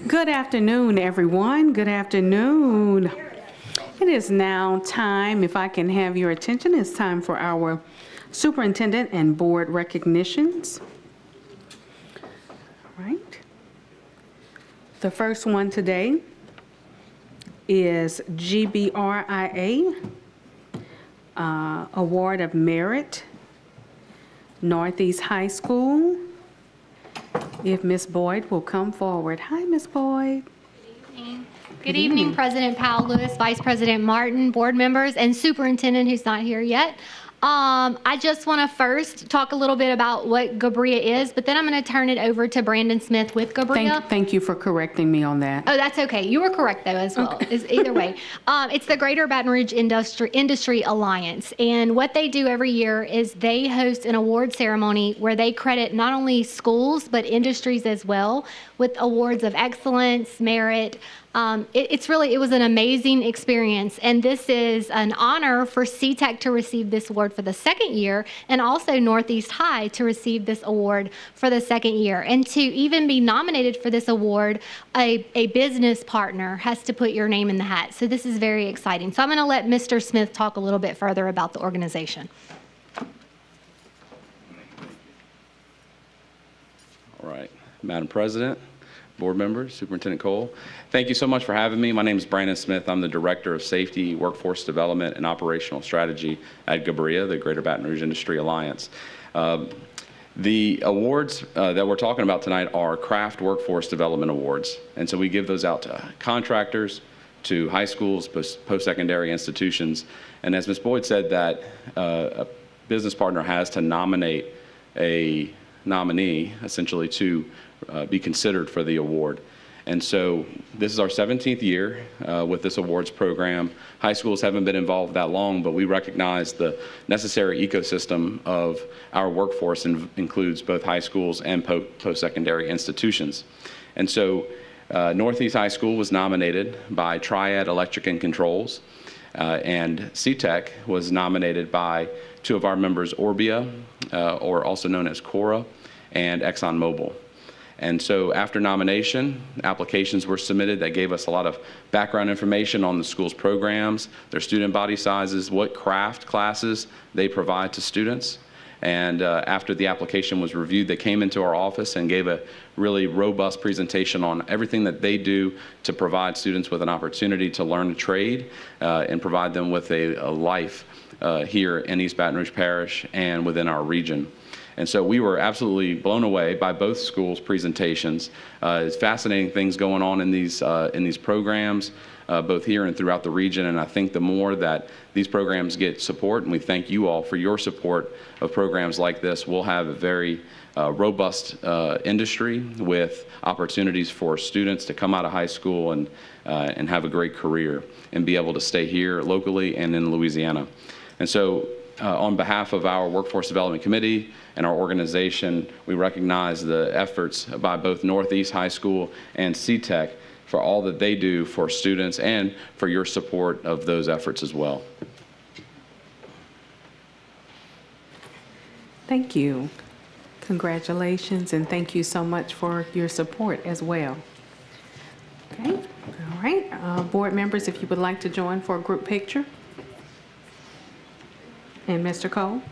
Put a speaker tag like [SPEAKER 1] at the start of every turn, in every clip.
[SPEAKER 1] Good afternoon, everyone. Good afternoon. It is now time, if I can have your attention, it's time for our superintendent and board recognitions. All right. The first one today is GBRIA Award of Merit, Northeast High School. If Ms. Boyd will come forward. Hi, Ms. Boyd.
[SPEAKER 2] Good evening, President Powell Lewis, Vice President Martin, board members, and Superintendent who's not here yet. I just want to first talk a little bit about what GBRIA is, but then I'm going to turn it over to Brandon Smith with GBRIA.
[SPEAKER 1] Thank you for correcting me on that.
[SPEAKER 2] Oh, that's okay. You were correct, though, as well. Okay. Either way. It's the Greater Baton Rouge Industry Alliance, and what they do every year is they host an award ceremony where they credit not only schools, but industries as well with awards of excellence, merit. It was an amazing experience, and this is an honor for CTEC to receive this award for the second year, and also Northeast High to receive this award for the second year. And to even be nominated for this award, a business partner has to put your name in the hat. So this is very exciting. So I'm going to let Mr. Smith talk a little bit further about the organization.
[SPEAKER 3] All right, Madam President, board members, Superintendent Cole, thank you so much for having me. My name is Brandon Smith. I'm the Director of Safety, Workforce Development, and Operational Strategy at GBRIA, the Greater Baton Rouge Industry Alliance. The awards that we're talking about tonight are Craft Workforce Development Awards. And so we give those out to contractors, to high schools, post-secondary institutions. And as Ms. Boyd said, that a business partner has to nominate a nominee, essentially, to be considered for the award. And so this is our 17th year with this awards program. High schools haven't been involved that long, but we recognize the necessary ecosystem of our workforce includes both high schools and post-secondary institutions. And so Northeast High School was nominated by Triad Electric and Controls, and CTEC was nominated by two of our members, Orbia, or also known as Cora, and ExxonMobil. And so after nomination, applications were submitted that gave us a lot of background information on the school's programs, their student body sizes, what craft classes they provide to students. And after the application was reviewed, they came into our office and gave a really robust presentation on everything that they do to provide students with an opportunity to learn a trade and provide them with a life here in East Baton Rouge Parish and within our region. And so we were absolutely blown away by both schools' presentations. It's fascinating things going on in these programs, both here and throughout the region. And I think the more that these programs get support, and we thank you all for your support of programs like this, we'll have a very robust industry with opportunities for students to come out of high school and have a great career and be able to stay here locally and in Louisiana. And so on behalf of our Workforce Development Committee and our organization, we recognize the efforts by both Northeast High School and CTEC for all that they do for students and for your support of those efforts as well.
[SPEAKER 1] Thank you. Congratulations, and thank you so much for your support as well. Okay, all right. Board members, if you would like to join for a group picture. And Mr. Cole?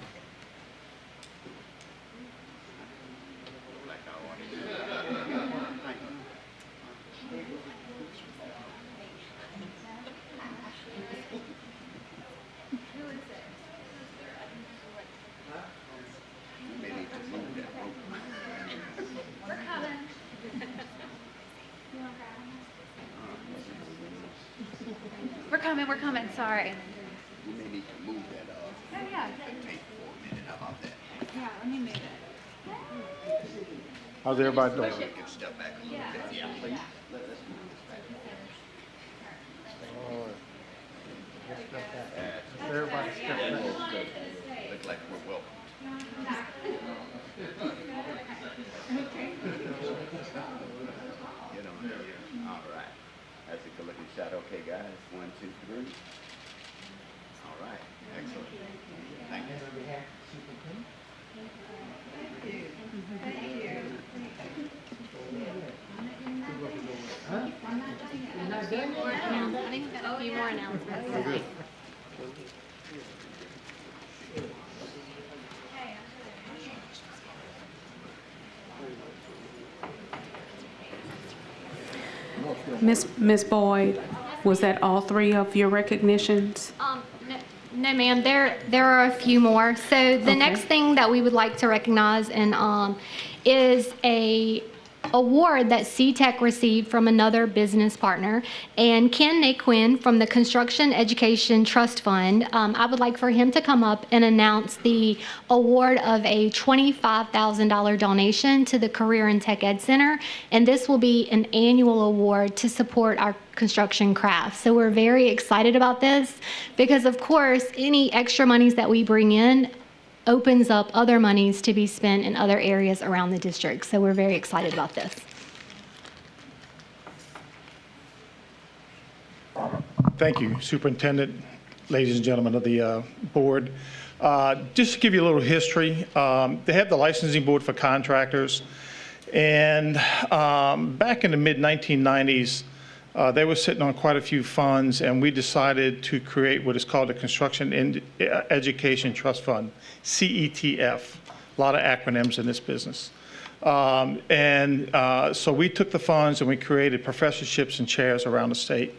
[SPEAKER 2] We're coming, sorry.
[SPEAKER 4] You may need to move that up.
[SPEAKER 2] Yeah.
[SPEAKER 4] Take for a minute. How about that?
[SPEAKER 2] Yeah, let me move it.
[SPEAKER 5] How's everybody doing?
[SPEAKER 4] You can step back a little bit. Yeah, please. Let's move this back.
[SPEAKER 5] Everybody step back.
[SPEAKER 4] Look like we're welcome. Get on here. All right. That's a good looking shot. Okay, guys. 1, 2, 3. All right. Excellent. Thank you.
[SPEAKER 1] Ms. Boyd, was that all three of your recognitions?
[SPEAKER 2] No, ma'am. There are a few more. So the next thing that we would like to recognize is a award that CTEC received from another business partner, and Ken Naquin from the Construction Education Trust Fund. I would like for him to come up and announce the award of a $25,000 donation to the Career and Tech Ed Center, and this will be an annual award to support our construction craft. So we're very excited about this because, of course, any extra monies that we bring in opens up other monies to be spent in other areas around the district. So we're very excited about this.
[SPEAKER 5] Thank you, Superintendent, ladies and gentlemen of the board. Just to give you a little history, they have the licensing board for contractors, and back in the mid-1990s, they were sitting on quite a few funds, and we decided to create what is called the Construction Education Trust Fund, CETF. A lot of acronyms in this business. So we took the funds and we created professorships and chairs around the state.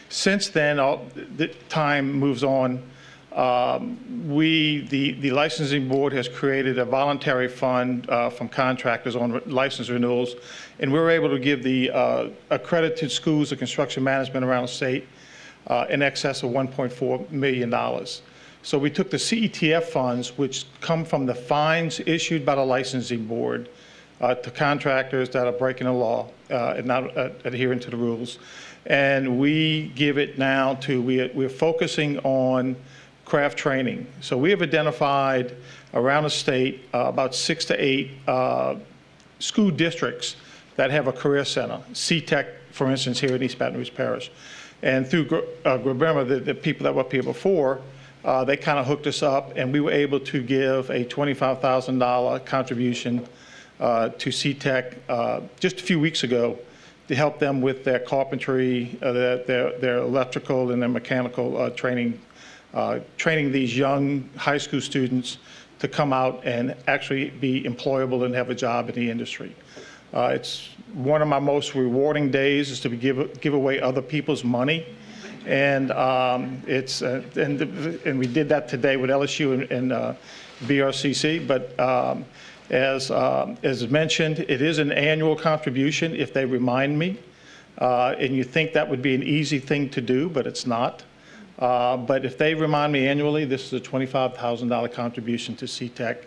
[SPEAKER 5] Since then, the time moves on. The licensing board has created a voluntary fund from contractors on license renewals, and we were able to give the accredited schools of construction management around the state in excess of $1.4 million. So we took the CETF funds, which come from the fines issued by the licensing board to contractors that are breaking the law and not adhering to the rules, and we give it now to, we're focusing on craft training. So we have identified around the state about 6 to 8 school districts that have a career center. CTEC, for instance, here in East Baton Rouge Parish. And through Grabema, the people that were up here before, they kind of hooked us up, and we were able to give a $25,000 contribution to CTEC just a few weeks ago to help them with their carpentry, their electrical and their mechanical training, training these young high school students to come out and actually be employable and have a job in the industry. It's one of my most rewarding days is to give away other people's money. And and we did that today with LSU and BRCC. But as mentioned, it is an annual contribution if they remind me. And you think that would be an easy thing to do, but it's not. But if they remind me annually, this is a $25,000 contribution to CTEC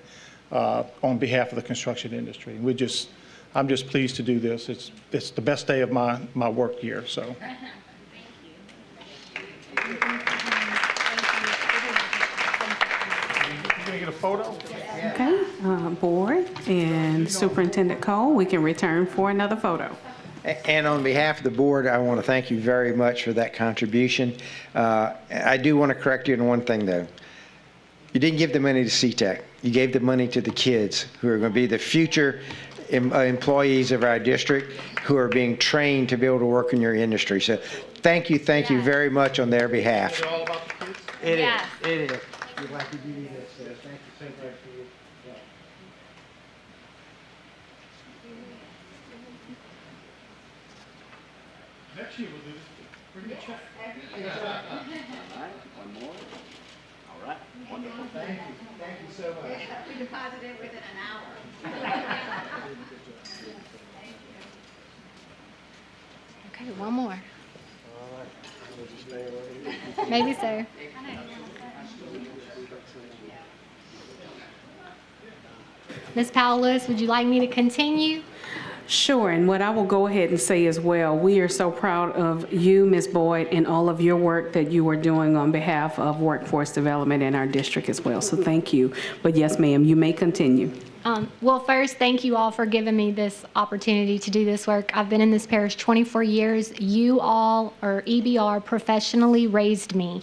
[SPEAKER 5] on behalf of the construction industry. I'm just pleased to do this. It's the best day of my work year. So. Can we get a photo?
[SPEAKER 1] Okay, board and Superintendent Cole, we can return for another photo.
[SPEAKER 6] And on behalf of the board, I want to thank you very much for that contribution. I do want to correct you on one thing, though. You didn't give the money to CTEC. You gave the money to the kids who are going to be the future employees of our district who are being trained to be able to work in your industry. So thank you very much on their behalf.
[SPEAKER 5] Is it all about the kids?
[SPEAKER 6] It
[SPEAKER 2] Yeah.
[SPEAKER 6] is. It is. We'd like to give you this. So thank you so much for you.
[SPEAKER 5] Next year we'll do this. Bring the check.
[SPEAKER 4] All right, one more. All right, wonderful.
[SPEAKER 6] Thank you. Thank you so much.
[SPEAKER 7] We deposited it within an hour.
[SPEAKER 2] Okay, one more. Maybe so. Ms. Powell-Lewis, would you like me to continue?
[SPEAKER 1] Sure, and what I will go ahead and say as well, we are so proud of you, Ms. Boyd, and all of your work that you are doing on behalf of workforce development in our district as well, so thank you. But yes, ma'am, you may continue.
[SPEAKER 2] Well, first, thank you all for giving me this opportunity to do this work. I've been in this parish 24 years. You all, or EBR, professionally raised me,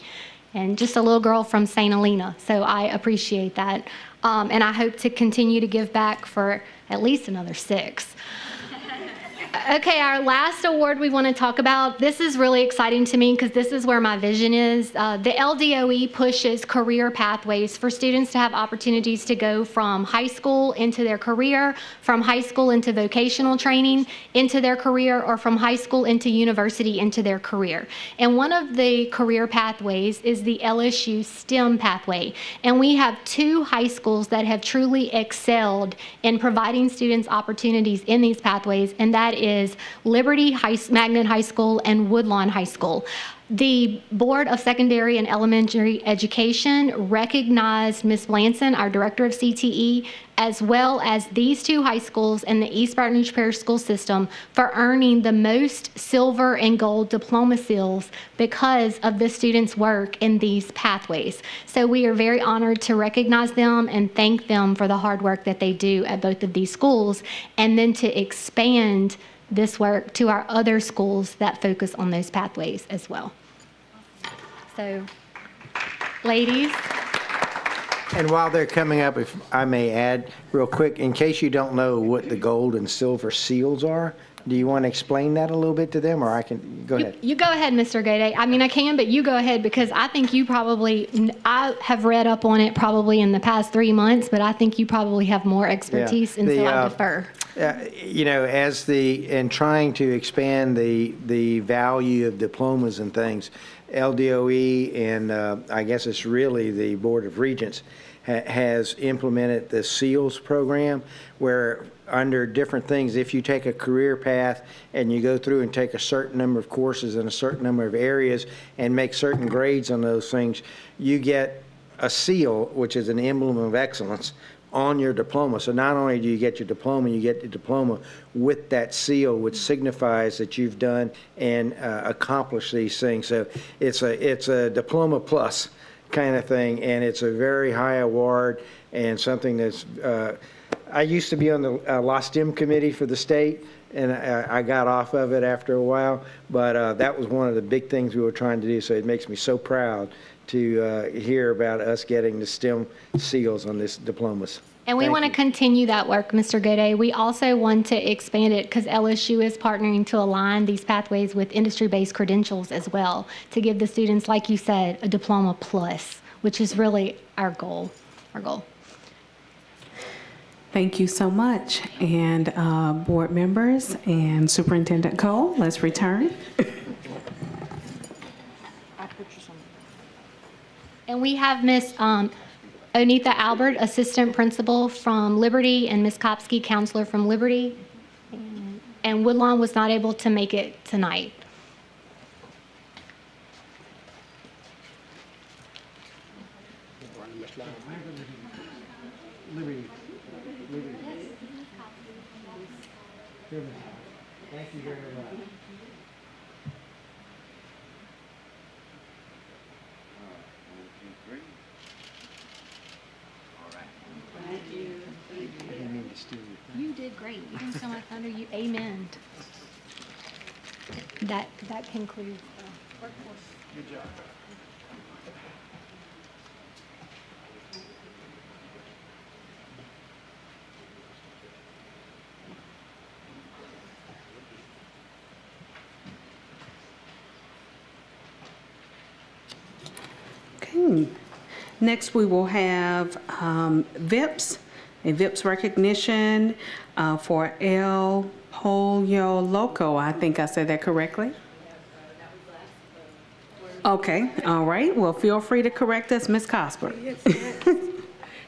[SPEAKER 2] and just a little girl from St. Helena, so I appreciate that. And I hope to continue to give back for at least another 6. Okay, our last award we want to talk about, this is really exciting to me because this is where my vision is. The LDOE pushes career pathways for students to have opportunities to go from high school into their career, from high school into vocational training into their career, or from high school into university into their career. And one of the career pathways is the LSU STEM pathway. And we have 2 high schools that have truly excelled in providing students opportunities in these pathways, and that is Liberty Magnet High School and Woodlawn High School. The Board of Secondary and Elementary Education recognized Ms. Blanson, our Director of CTE, as well as these 2 high schools in the East Baton Rouge Parish School System for earning the most silver and gold diploma seals because of the students' work in these pathways. So we are very honored to recognize them and thank them for the hard work that they do at both of these schools, and then to expand this work to our other schools that focus on those pathways as well. So, ladies.
[SPEAKER 6] And while they're coming up, if I may add real quick, in case you don't know what the gold and silver seals are, do you want to explain that a little bit to them, or I can, go ahead.
[SPEAKER 2] You go ahead, Mr. Gade. I mean, I can, but you go ahead, because I think you probably, I have read up on it probably in the past 3 months, but I think you probably have more expertise, and so I defer.
[SPEAKER 6] You know, in trying to expand the value of diplomas and things, LDOE and I guess it's really the Board of Regents has implemented the SEALS program, where under different things, if you take a career path and you go through and take a certain number of courses in a certain number of areas and make certain grades on those things, you get a seal, which is an emblem of excellence, on your diploma. So not only do you get your diploma, you get the diploma with that seal, which signifies that you've done and accomplished these things. So it's a diploma plus kind of thing, and it's a very high award and something that's, I used to be on the La STEM committee for the state, and I got off of it after a while, but that was one of the big things we were trying to do, so it makes me so proud to hear about us getting the STEM seals on this diplomas.
[SPEAKER 2] And we want to continue that work, Mr. Gode. We also want to expand it because LSU is partnering to align these pathways with industry-based credentials as well, to give the students, like you said, a diploma plus, which is really our goal.
[SPEAKER 1] Thank you so much. And board members and Superintendent Cole, let's return.
[SPEAKER 2] And we have Ms. Onitha Albert, Assistant Principal from Liberty, and Ms. Kopsky, Counselor from Liberty. And Woodlawn was not able to make it tonight.
[SPEAKER 6] Thank you very much.
[SPEAKER 2] You did great. You didn't steal my thunder. You amened. That concludes the workforce.
[SPEAKER 5] Good job.
[SPEAKER 1] Okay. Next, we will have VIPs. A VIPS recognition for El Pollo Loco. I think I said that correctly. Okay, all right. Well, feel free to correct us, Ms. Cosper.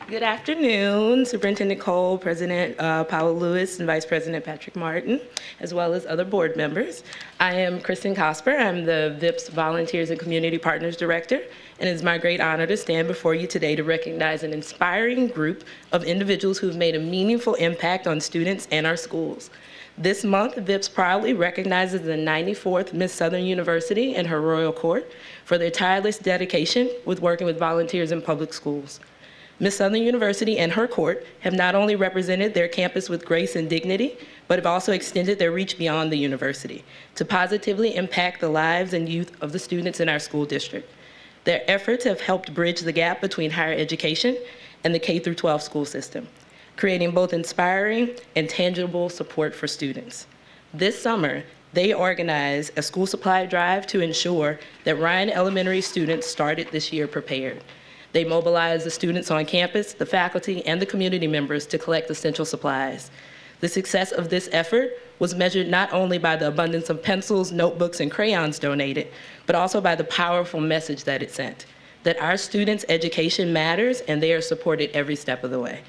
[SPEAKER 8] Good afternoon, Superintendent Cole, President Powell Lewis, and Vice President Patrick Martin, as well as other board members. I am Kristen Cosper. I'm the VIPS Volunteers and Community Partners Director, and it is my great honor to stand before you today to recognize an inspiring group of individuals who have made a meaningful impact on students and our schools. This month, VIPS proudly recognizes the 94th Miss Southern University and her Royal Court for their tireless dedication with working with volunteers in public schools. Miss Southern University and her court have not only represented their campus with grace and dignity, but have also extended their reach beyond the university to positively impact the lives and youth of the students in our school district. Their efforts have helped bridge the gap between higher education and the K-12 school system, creating both inspiring and tangible support for students. This summer, they organized a school supply drive to ensure that Ryan Elementary students started this year prepared. They mobilized the students on campus, the faculty, and the community members to collect essential supplies. The success of this effort was measured not only by the abundance of pencils, notebooks, and crayons donated, but also by the powerful message that it sent, that our students' education matters and they are supported every step of the way.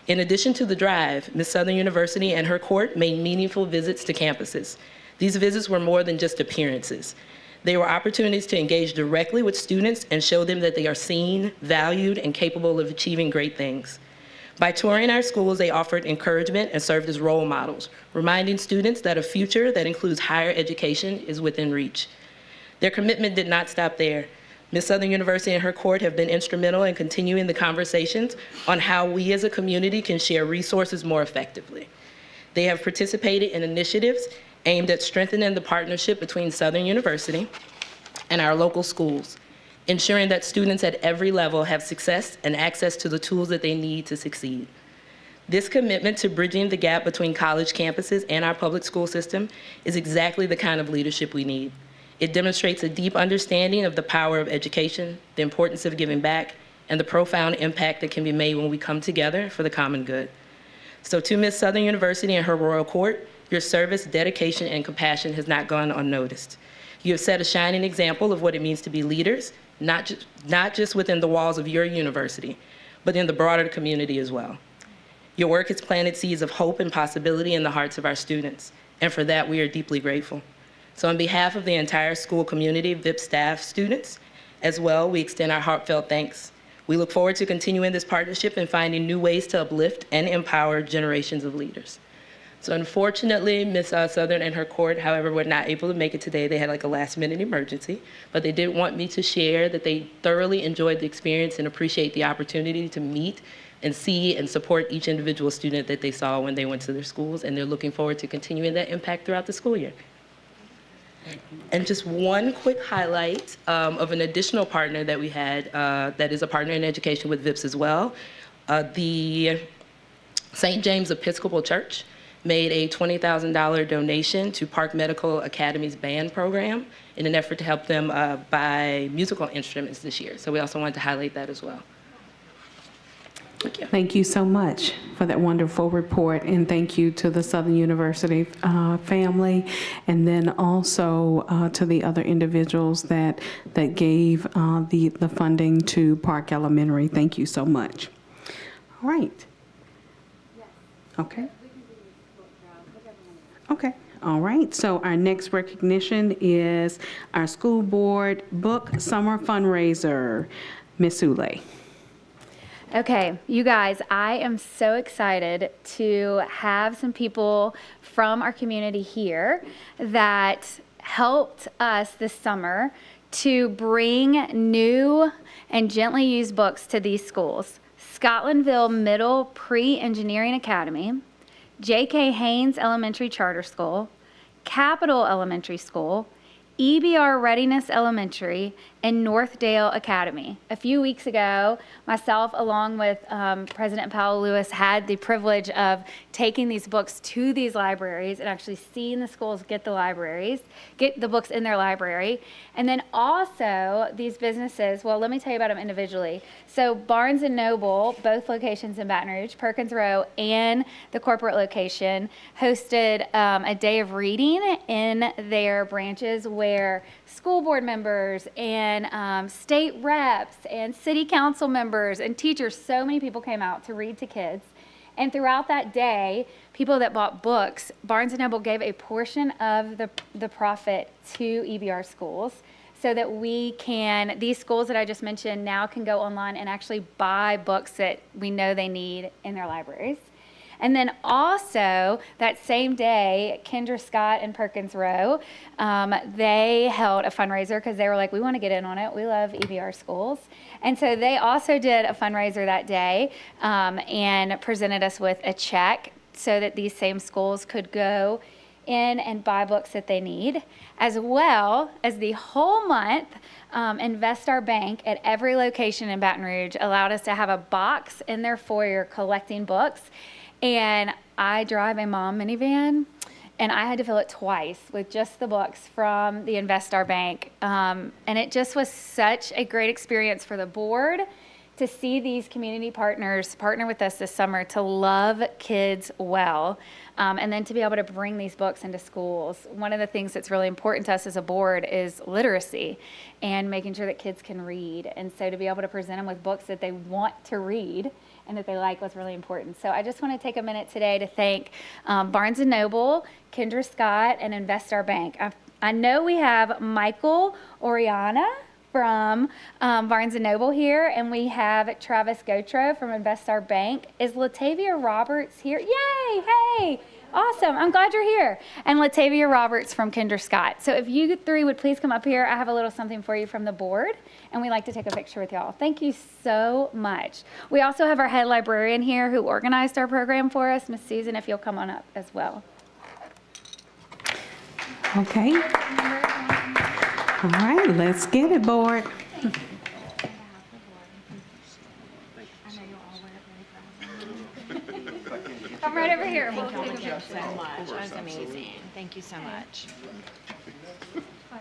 [SPEAKER 8] In addition to the drive, Miss Southern University and her court made meaningful visits to campuses. These visits were more than just appearances. They were opportunities to engage directly with students and show them that they are seen, valued, and capable of achieving great things. By touring our schools, they offered encouragement and served as role models, reminding students that a future that includes higher education is within reach. Their commitment did not stop there. Miss Southern University and her court have been instrumental in continuing the conversations on how we as a community can share resources more effectively. They have participated in initiatives aimed at strengthening the partnership between Southern University and our local schools, ensuring that students at every level have success and access to the tools that they need to succeed. This commitment to bridging the gap between college campuses and our public school system is exactly the kind of leadership we need. It demonstrates a deep understanding of the power of education, the importance of giving back, and the profound impact that can be made when we come together for the common good. So to Miss Southern University and her royal court, your service, dedication, and compassion has not gone unnoticed. You have set a shining example of what it means to be leaders, not just within the walls of your university, but in the broader community as well. Your work has planted seeds of hope and possibility in the hearts of our students, and for that we are deeply grateful. So on behalf of the entire school community, VIP staff, students, as well, we extend our heartfelt thanks. We look forward to continuing this partnership and finding new ways to uplift and empower generations of leaders. So unfortunately, Miss Southern and her court, however, were not able to make it today. They had like a last-minute emergency, but they did want me to share that they thoroughly enjoyed the experience and appreciate the opportunity to meet and see and support each individual student that they saw when they went to their schools, and they're looking forward to continuing that impact throughout the school year. And just one quick highlight of an additional partner that we had that is a partner in education with VIPS as well. The St. James Episcopal Church made a $20,000 donation to Park Medical Academy's band program in an effort to help them buy musical instruments this year. So we also wanted to highlight that as well. Thank you.
[SPEAKER 1] Thank you so much for that wonderful report, and thank you to the Southern University family, and then also to the other individuals that gave the funding to Park Elementary. Thank you so much. All right. Okay. Okay. All right. So our next recognition is our school board book summer fundraiser. Ms. Ule.
[SPEAKER 9] Okay, you guys, I am so excited to have some people from our community here that helped us this summer to bring new and gently used books to these schools. Scotlandville Middle Pre-Engineering Academy, J.K. Haynes Elementary Charter School, Capitol Elementary School, EBR Readiness Elementary, and Northdale Academy. A few weeks ago, myself, along with President Powell Lewis, had the privilege of taking these books to these libraries and actually seeing the schools get the books in their library. And then also these businesses, well, let me tell you about them individually. So Barnes & Noble, both locations in Baton Rouge, Perkins Row, and the corporate location, hosted a day of reading in their branches where school board members and state reps and city council members and teachers, so many people came out to read to kids. And throughout that day, people that bought books, Barnes & Noble gave a portion of the profit to EBR schools so that these schools that I just mentioned now can go online and actually buy books that we know they need in their libraries. And then also that same day, Kendra Scott and Perkins Row, they held a fundraiser because they were like, we want to get in on it. We love EBR schools. And so they also did a fundraiser that day and presented us with a check so that these same schools could go in and buy books that they need, as well as the whole month, Invest Our Bank at every location in Baton Rouge allowed us to have a box in their foyer collecting books. And I drive a mom minivan, and I had to fill it twice with just the books from the InvestStar Bank. And it just was such a great experience for the board to see these community partners partner with us this summer to love kids well, and then to be able to bring these books into schools. One of the things that's really important to us as a board is literacy and making sure that kids can read. And so to be able to present them with books that they want to read and that they like was really important. So I just want to take a minute today to thank Barnes & Noble, Kendra Scott, and InvestStar Bank. I know we have Michael Oriana from Barnes & Noble here, and we have Travis Gotro from InvestStar Bank. Is Latavia Roberts here? Yay! Hey! Awesome. I'm glad you're here. And Latavia Roberts from Kendra Scott. So if you three would please come up here, I have a little something for you from the board, and we'd like to take a picture with y'all. Thank you so much. We also have our head librarian here who organized our program for us, Miss Susan, if you'll come on up as well.
[SPEAKER 1] Okay. All right, let's get it, board.
[SPEAKER 9] Come right over here. We'll take a picture.
[SPEAKER 7] So much. That was amazing. Thank you so much.
[SPEAKER 4] All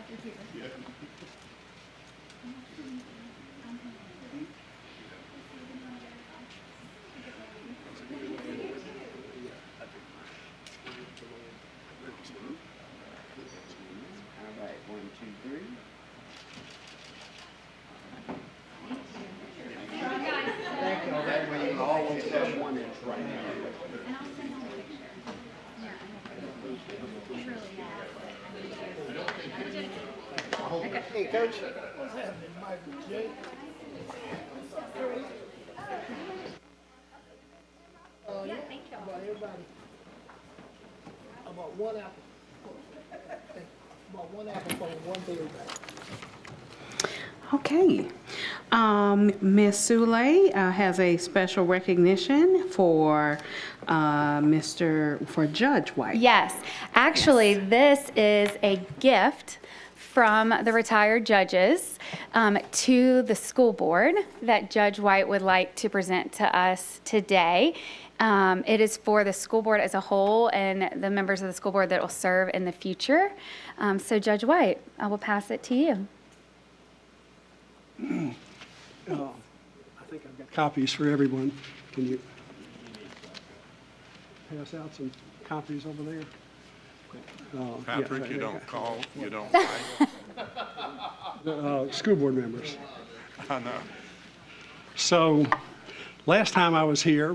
[SPEAKER 4] right, 1, 2, 3. That way you always have one that's right. Hey, Coach.
[SPEAKER 10] About everybody. About one apple. About one apple for one berry bag.
[SPEAKER 1] Okay. Ms. Sule has a special recognition for for Judge White.
[SPEAKER 9] Yes, actually, this is a gift from the retired judges to the school board that Judge White would like to present to us today. It is for the school board as a whole and the members of the school board that will serve in the future. So Judge White, I will pass it to you.
[SPEAKER 10] I think I've got copies for everyone. Can you pass out some copies over there?
[SPEAKER 11] Patrick, you don't call, you don't fight.
[SPEAKER 10] School board members.
[SPEAKER 11] I know.
[SPEAKER 10] So, last time I was here,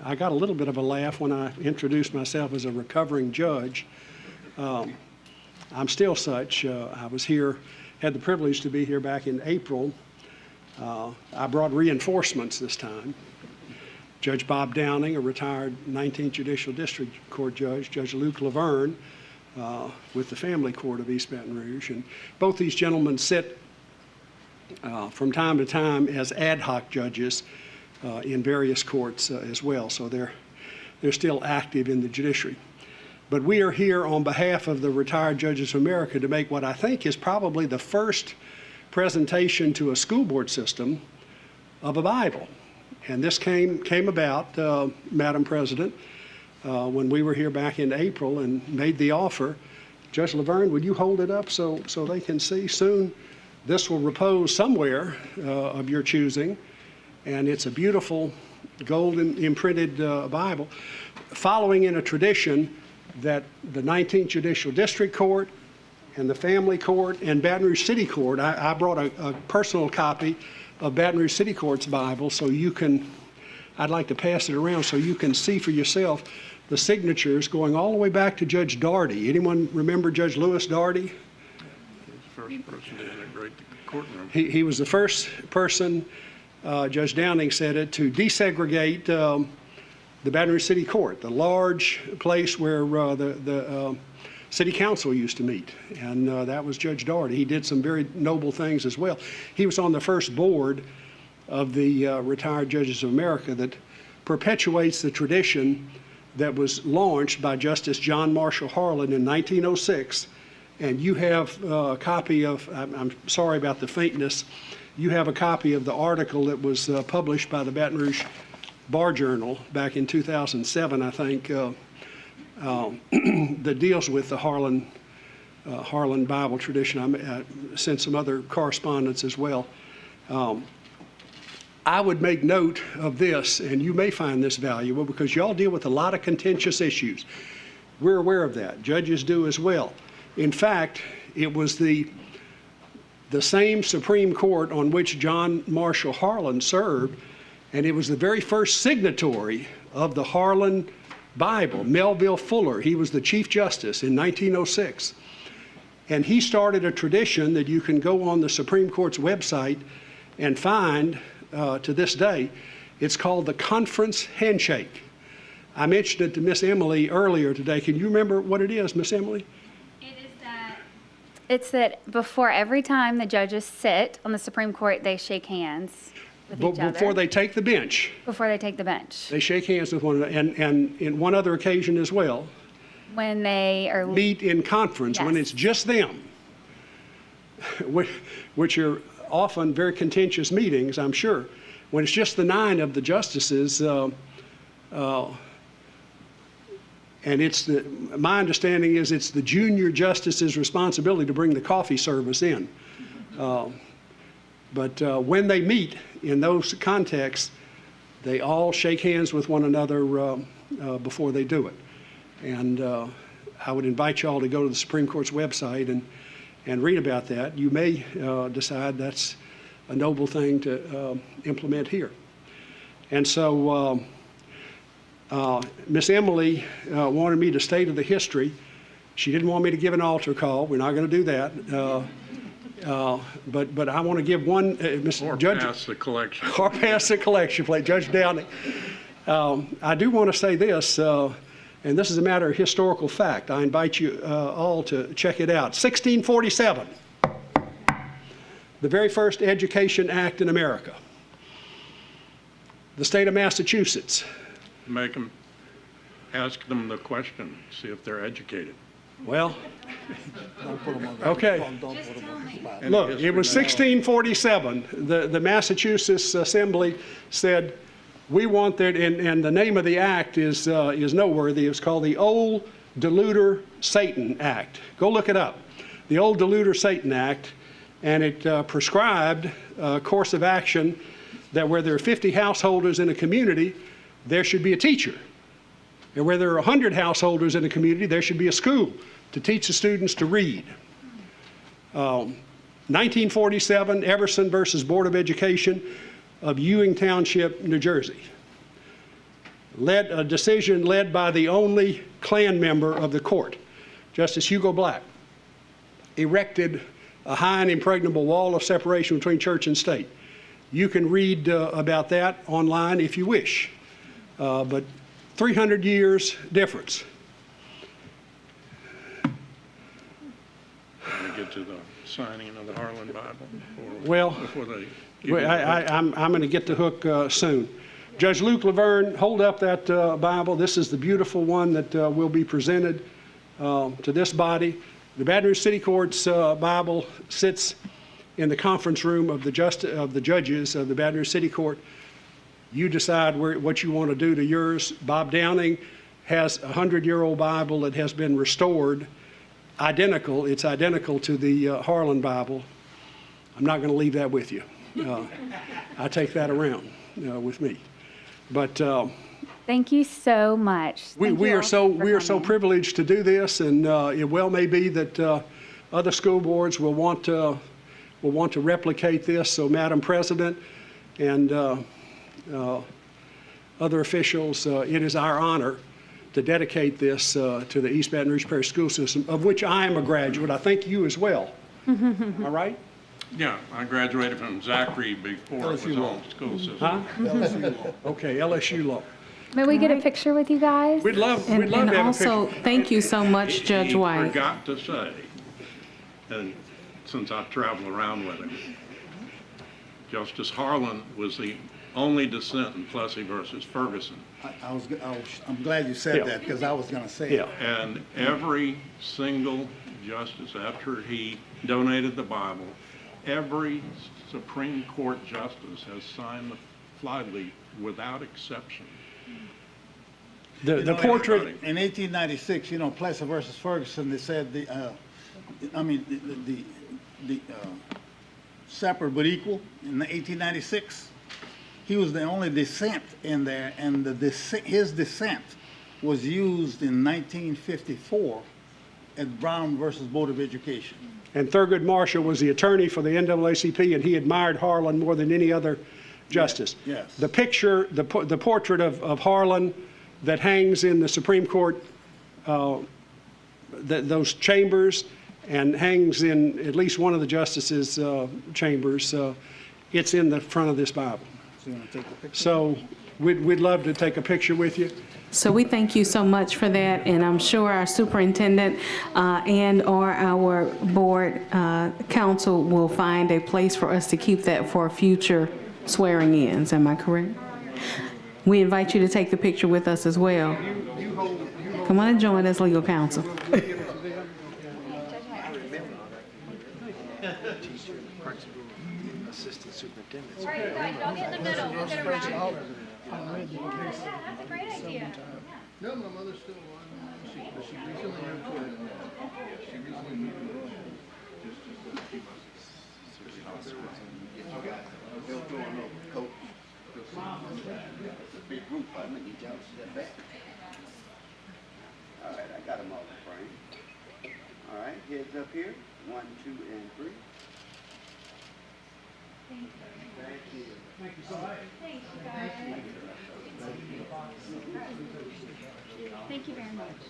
[SPEAKER 10] I got a little bit of a laugh when I introduced myself as a recovering judge. I'm still such. I was here, had the privilege to be here back in April. I brought reinforcements this time. Judge Bob Downing, a retired 19th Judicial District Court judge, Judge Luke Laverne, with the Family Court of East Baton Rouge. And both these gentlemen sit from time to time as ad hoc judges in various courts as well. So they're still active in the judiciary. But we are here on behalf of the Retired Judges of America to make what I think is probably the first presentation to a school board system of a Bible. And this came about, Madam President, when we were here back in April and made the offer. Judge Laverne, would you hold it up so they can see? Soon this will repose somewhere of your choosing, and it's a beautiful golden imprinted Bible, following in a tradition that the 19th Judicial District Court and the Family Court and Baton Rouge City Court, I brought a personal copy of Baton Rouge City Court's Bible so you can, I'd like to pass it around so you can see for yourself the signatures going all the way back to Judge Daugherty. Anyone remember Judge Lewis Daugherty?
[SPEAKER 11] First person to integrate the courtroom.
[SPEAKER 10] He was the first person, Judge Downing said it, to desegregate the Baton Rouge City Court, the large place where the City Council used to meet, and that was Judge Daugherty. He did some very noble things as well. He was on the first board of the Retired Judges of America that perpetuates the tradition that was launched by Justice John Marshall Harlan in 1906. And you have a copy of, I'm sorry about the faintness, you have a copy of the article that was published by the Baton Rouge Bar Journal back in 2007, I think, that deals with the Harlan Bible tradition. I sent some other correspondence as well. I would make note of this, and you may find this valuable because y'all deal with a lot of contentious issues. We're aware of that. Judges do as well. In fact, it was the same Supreme Court on which John Marshall Harlan served, and it was the very first signatory of the Harlan Bible, Melville Fuller. He was the Chief Justice in 1906. And he started a tradition that you can go on the Supreme Court's website and find to this day. It's called the Conference Handshake. I mentioned it to Miss Emily earlier today. Can you remember what it is, Miss Emily?
[SPEAKER 9] It's that before every time the judges sit on the Supreme Court, they shake hands with each other.
[SPEAKER 10] Before they take the bench.
[SPEAKER 9] Before they take the bench.
[SPEAKER 10] They shake hands with one another. And in one other occasion as well.
[SPEAKER 9] When they are...
[SPEAKER 10] Meet in conference, when it's just them, which are often very contentious meetings, I'm sure. When it's just the 9 of the justices, and my understanding is it's the junior justice's responsibility to bring the coffee service in. But when they meet in those contexts, they all shake hands with one another before they do it. And I would invite you all to go to the Supreme Court's website and read about that. You may decide that's a noble thing to implement here. And so Miss Emily wanted me to stay to the history. She didn't want me to give an altar call. We're not going to do that. But I want to give one, Mr. Judge.
[SPEAKER 11] Or pass the collection.
[SPEAKER 10] Or pass the collection plate, Judge Downing. I do want to say this, and this is a matter of historical fact. I invite you all to check it out. 1647, the very first Education Act in America. The state of Massachusetts.
[SPEAKER 11] Make them, ask them the question, see if they're educated.
[SPEAKER 10] Well, okay. Look, it was 1647. The Massachusetts Assembly said, we want that, and the name of the act is noteworthy. It's called the Old Deluder Satan Act. Go look it up. The Old Deluder Satan Act, and it prescribed a course of action that where there are 50 householders in a community, there should be a teacher. And where there are 100 householders in a community, there should be a school to teach the students to read. 1947, Everson versus Board of Education of Ewing Township, New Jersey. A decision led by the only Klan member of the court, Justice Hugo Black, erected a high and impregnable wall of separation between church and state. You can read about that online if you wish. But 300 years difference.
[SPEAKER 11] When we get to the signing of the Harlan Bible? Before they
[SPEAKER 10] I'm going to get the hook soon. Judge Luke Laverne, hold up that Bible. This is the beautiful one that will be presented to this body. The Baton Rouge City Court's Bible sits in the conference room of the judges of the Baton Rouge City Court. You decide what you want to do to yours. Bob Downing has a 100-year-old Bible that has been restored, identical. It's identical to the Harlan Bible. I'm not going to leave that with you. I take that around with me. But
[SPEAKER 9] thank you so much.
[SPEAKER 10] We are so privileged to do this, and it well may be that other school boards will want to replicate this. So, Madam President, and other officials, it is our honor to dedicate this to the East Baton Rouge Parish School System, of which I am a graduate. I think you as well. Am I right?
[SPEAKER 11] Yeah, I graduated from Zachary before it was on school system.
[SPEAKER 10] Huh? LSU Law. Okay, LSU Law.
[SPEAKER 9] May we get a picture with you guys?
[SPEAKER 10] We'd love to
[SPEAKER 1] And
[SPEAKER 10] have a
[SPEAKER 1] also,
[SPEAKER 10] picture.
[SPEAKER 1] thank you so much, Judge
[SPEAKER 11] He
[SPEAKER 1] White.
[SPEAKER 11] forgot to say, and since I travel around with him, Justice Harlan was the only dissent in Plessy versus Ferguson.
[SPEAKER 12] I'm glad you said
[SPEAKER 10] Yeah.
[SPEAKER 12] that, because I was going to say
[SPEAKER 10] Yeah.
[SPEAKER 12] it.
[SPEAKER 11] And every single justice, after he donated the Bible, every Supreme Court justice has signed the flyleaf without exception.
[SPEAKER 10] The portrait,
[SPEAKER 12] In 1896, Plessy versus Ferguson, they said the separate but equal in 1896. He was the only dissent in there, and his dissent was used in 1954 at Brown versus Board of Education.
[SPEAKER 10] and Thurgood Marshall was the attorney for the NAACP, and he admired Harlan more than any other justice.
[SPEAKER 12] Yes.
[SPEAKER 10] The picture, the portrait of Harlan that hangs in the Supreme Court, those chambers, and hangs in at least one of the justices' chambers, it's in the front of this Bible.
[SPEAKER 12] So you want to take the picture?
[SPEAKER 10] So we'd love to take a picture with you.
[SPEAKER 1] So we thank you so much for that, and I'm sure our superintendent and/or our board council will find a place for us to keep that for future swearing-ins. Am I correct? We invite you to take the picture with us as well. Come on and join us, legal counsel.
[SPEAKER 6] Assistant superintendent.
[SPEAKER 9] All right, guys, don't get in the middle. We'll get around. That's a great idea.
[SPEAKER 13] No, my mother's still alive. She recently moved to it. She recently moved to it. Just a few months.
[SPEAKER 4] They'll throw them over, coach. It's a big group, I'm gonna need y'all to step back. All right, I got them all in frame. All right, heads up here, 1, 2, and 3. Thank you.
[SPEAKER 9] Thanks, you guys. Thank you very much.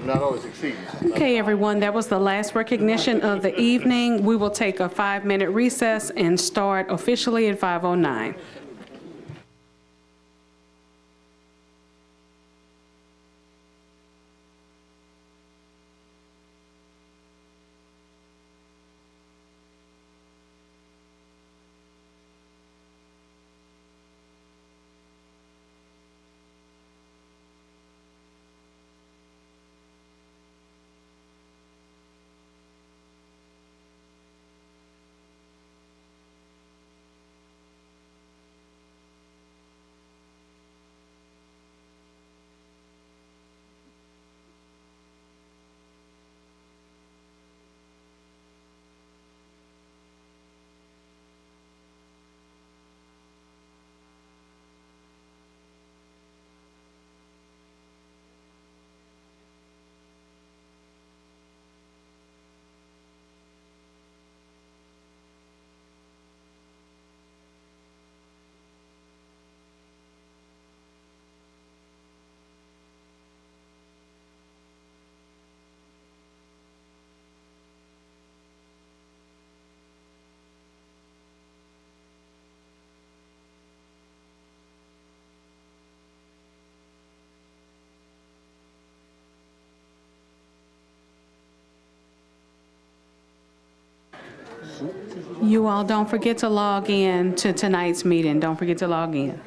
[SPEAKER 13] Not always exceeds.
[SPEAKER 1] Okay, everyone, that was the last recognition of the evening. We will take a 5-minute recess and start officially at 5:09. You all don't forget to log in to tonight's meeting. Don't forget to log in.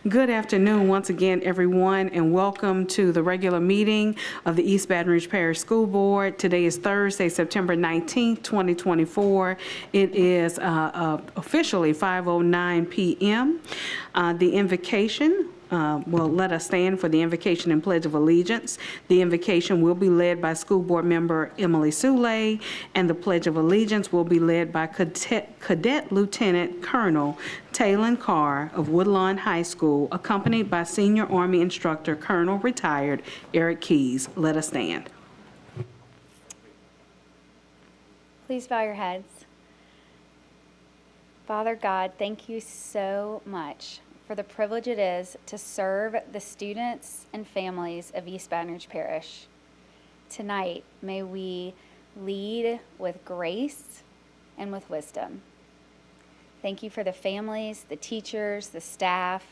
[SPEAKER 1] Good afternoon once again, everyone, and welcome to the regular meeting of the East Baton Rouge Parish School Board. Today is Thursday, September 19th, 2024. It is officially 5:09 p.m. The invocation will let us stand for the invocation and pledge of allegiance. The invocation will be led by School Board Member Emily Sule, and the pledge of allegiance will be led by Cadet Lieutenant Colonel Talon Carr of Woodlawn High School, accompanied by Senior Army Instructor Colonel Retired Eric Keys. Let us stand.
[SPEAKER 9] Please bow your heads. Father God, thank you so much for the privilege it is to serve the students and families of East Baton Rouge Parish. Tonight, may we lead with grace and with wisdom. Thank you for the families, the teachers, the staff,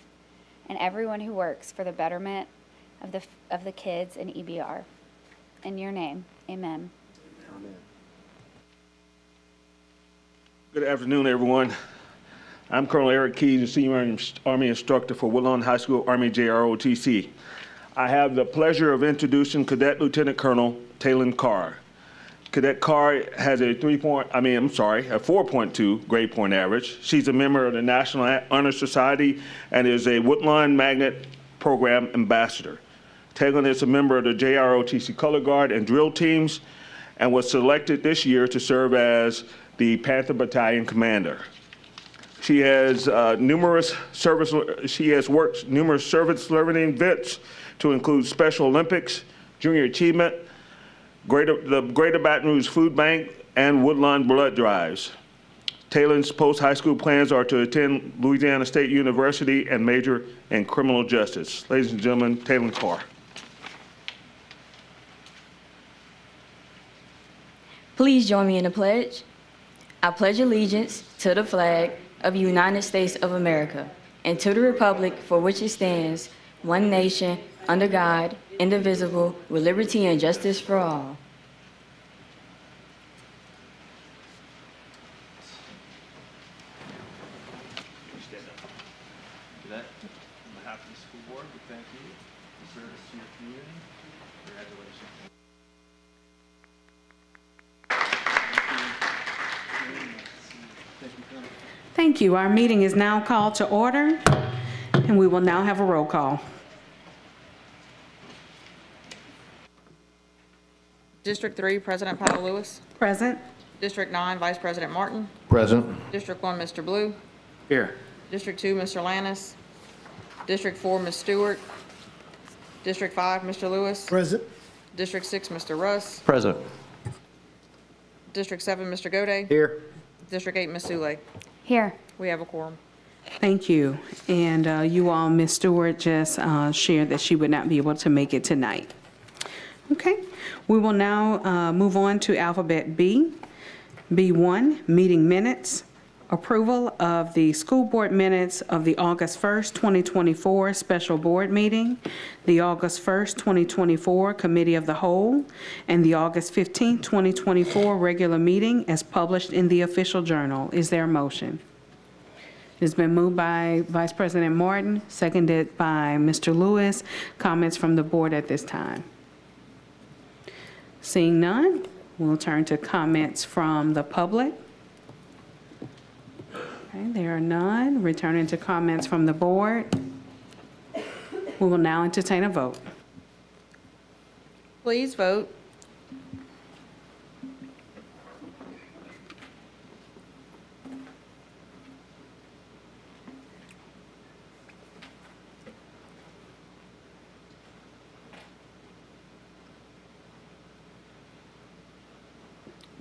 [SPEAKER 9] and everyone who works for the betterment of the kids in EBR. In your name, amen.
[SPEAKER 14] Amen. Good afternoon, everyone. I'm Colonel Eric Keys, a Senior Army Instructor for Woodlawn High School, Army JROTC. I have the pleasure of introducing Cadet Lieutenant Colonel Talon Carr. Cadet Carr has a 4.2 grade point average. She's a member of the National Honor Society and is a Woodlawn Magnet Program Ambassador. Talon is a member of the JROTC Color Guard and drill teams and was selected this year to serve as the Panther Battalion Commander. She has worked numerous service-learning events to include Special Olympics, Junior Achievement, the Greater Baton Rouge Food Bank, and Woodlawn Blood Drives. Talon's post-high school plans are to attend Louisiana State University and major in criminal justice. Ladies and gentlemen, Talon Carr.
[SPEAKER 15] Please join me in the pledge. I pledge allegiance to the flag of the United States of America and to the republic for which it stands, one nation, under God, indivisible, with liberty and justice for all.
[SPEAKER 13] Cadet, on behalf of the school board, we thank you for service to your community. Congratulations.
[SPEAKER 1] Thank you. Our meeting is now called to order, and we will now have a roll call.
[SPEAKER 16] District 3, President Powell Lewis.
[SPEAKER 1] Present.
[SPEAKER 16] District 9, Vice President Martin.
[SPEAKER 13] Present.
[SPEAKER 16] District 1, Mr. Blue.
[SPEAKER 14] Here.
[SPEAKER 16] District 2, Mr. Lannis. District 4, Ms. Stewart. District 5, Mr. Lewis.
[SPEAKER 13] Present.
[SPEAKER 16] District 6, Mr. Russ.
[SPEAKER 14] Present.
[SPEAKER 16] District 7, Mr. Gode.
[SPEAKER 14] Here.
[SPEAKER 16] District 8, Ms. Sule.
[SPEAKER 9] Here.
[SPEAKER 16] We have a quorum.
[SPEAKER 1] Thank you. And you all, Ms. Stewart just shared that she would not be able to make it tonight. Okay. We will now move on to alphabet B. B1, meeting minutes. Approval of the school board minutes of the August 1st, 2024 special board meeting, the August 1st, 2024 committee of the whole, and the August 15th, 2024 regular meeting as published in the official journal. Is there a motion? It's been moved by Vice President Martin, seconded by Mr. Lewis. Comments from the board at this time? Seeing none, we'll turn to comments from the public. Okay, there are none. Returning to comments from the board. We will now entertain a vote.
[SPEAKER 16] Please vote.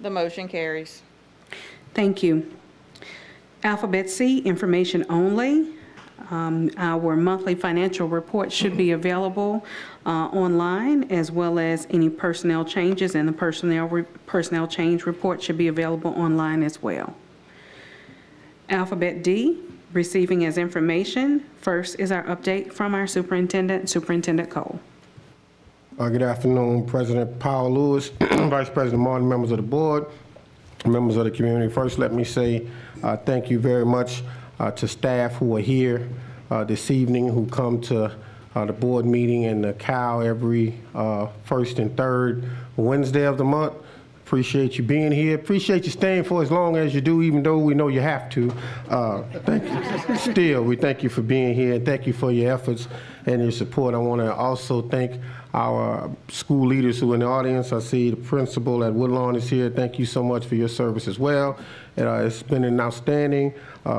[SPEAKER 16] The motion carries.
[SPEAKER 1] Thank you. Alphabet C, information only. Our monthly financial report should be available online, as well as any personnel changes, and the personnel change report should be available online as well. Alphabet D, receiving as information. First is our update from our superintendent, Superintendent Cole.
[SPEAKER 17] Good afternoon, President Powell Lewis, Vice President Martin, members of the board, members of the community. First, let me say thank you very much to staff who are here this evening, who come to the board meeting in the CAL every first and third Wednesday of the month. Appreciate you being here. Appreciate you staying for as long as you do, even though we know you have to. Thank you. Still, we thank you for being here, and thank you for your efforts and your support. I want to also thank our school leaders who are in the audience. I see the principal at Woodlawn is here. Thank you so much for your service as well. It's been an outstanding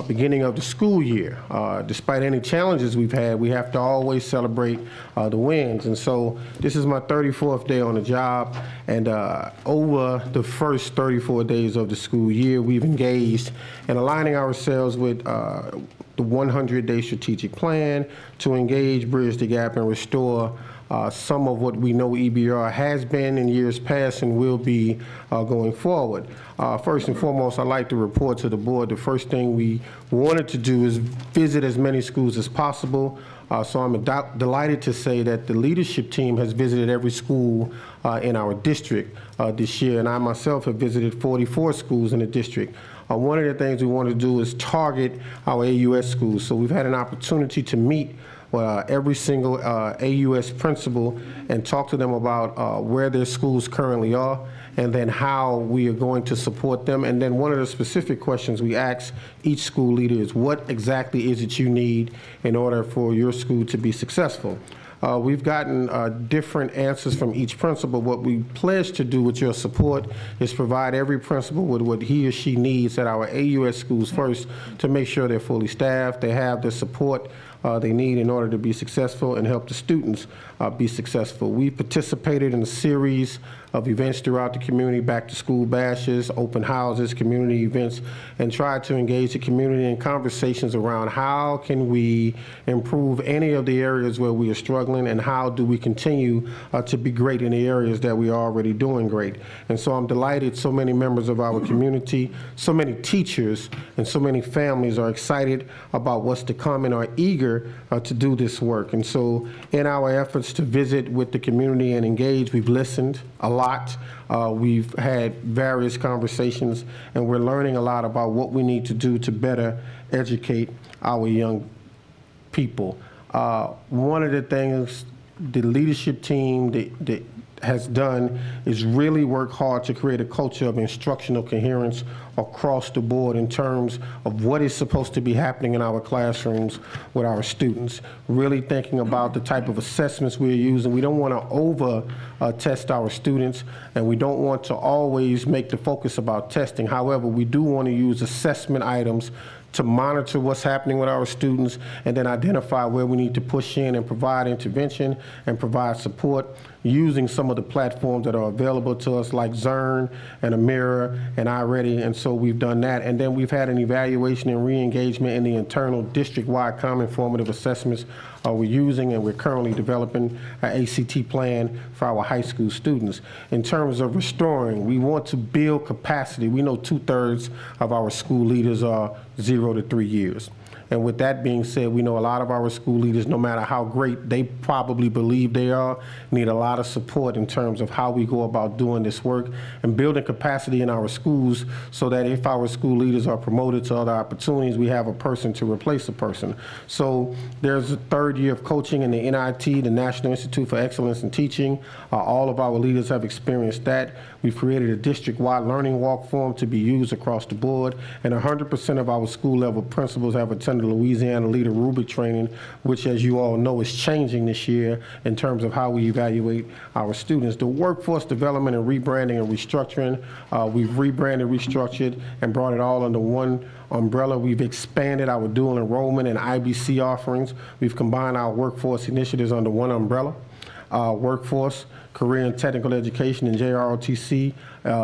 [SPEAKER 17] beginning of the school year. Despite any challenges we've had, we have to always celebrate the wins. And so this is my 34th day on the job, and over the first 34 days of the school year, we've engaged in aligning ourselves with the 100-day strategic plan to engage, bridge the gap, and restore some of what we know EBR has been in years past and will be going forward. First and foremost, I'd like to report to the board the first thing we wanted to do is visit as many schools as possible. So I'm delighted to say that the leadership team has visited every school in our district this year, and I myself have visited 44 schools in the district. One of the things we want to do is target our AUS schools. So we've had an opportunity to meet every single AUS principal and talk to them about where their schools currently are, and then how we are going to support them. And then one of the specific questions we ask each school leader is, what exactly is it you need in order for your school to be successful? We've gotten different answers from each principal. What we pledge to do with your support is provide every principal with what he or she needs at our AUS schools first to make sure they're fully staffed, they have the support they need in order to be successful and help the students be successful. We participated in a series of events throughout the community, back to school bashes, open houses, community events, and tried to engage the community in conversations around how can we improve any of the areas where we are struggling, and how do we continue to be great in the areas that we are already doing great. And so I'm delighted so many members of our community, so many teachers, and so many families are excited about what's to come and are eager to do this work. And so in our efforts to visit with the community and engage, we've listened a lot. We've had various conversations, and we're learning a lot about what we need to do to better educate our young people. One of the things the leadership team that has done is really work hard to create a culture of instructional coherence across the board in terms of what is supposed to be happening in our classrooms with our students. Really thinking about the type of assessments we're using. We don't want to over test our students, and we don't want to always make the focus about testing. However, we do want to use assessment items to monitor what's happening with our students, and then identify where we need to push in and provide intervention and provide support using some of the platforms that are available to us, like Zern and Amira and iReady. And so we've done that. And then we've had an evaluation and re-engagement in the internal district-wide common formative assessments we're using, and we're currently developing an ACT plan for our high school students. In terms of restoring, we want to build capacity. We know 2/3 of our school leaders are 0 to 3 years. And with that being said, we know a lot of our school leaders, no matter how great they probably believe they are, need a lot of support in terms of how we go about doing this work and building capacity in our schools, so that if our school leaders are promoted to other opportunities, we have a person to replace a person. So there's a 3rd year of coaching in the NIT, the National Institute for Excellence in Teaching. All of our leaders have experienced that. We've created a district-wide learning walk form to be used across the board, and 100% of our school-level principals have attended Louisiana Leader Rubric training, which, as you all know, is changing this year in terms of how we evaluate our students. The workforce development and rebranding and restructuring, we've rebranded, restructured, and brought it all under one umbrella. We've expanded our dual enrollment and IBC offerings. We've combined our workforce initiatives under one umbrella. workforce, career and technical education, and JROTC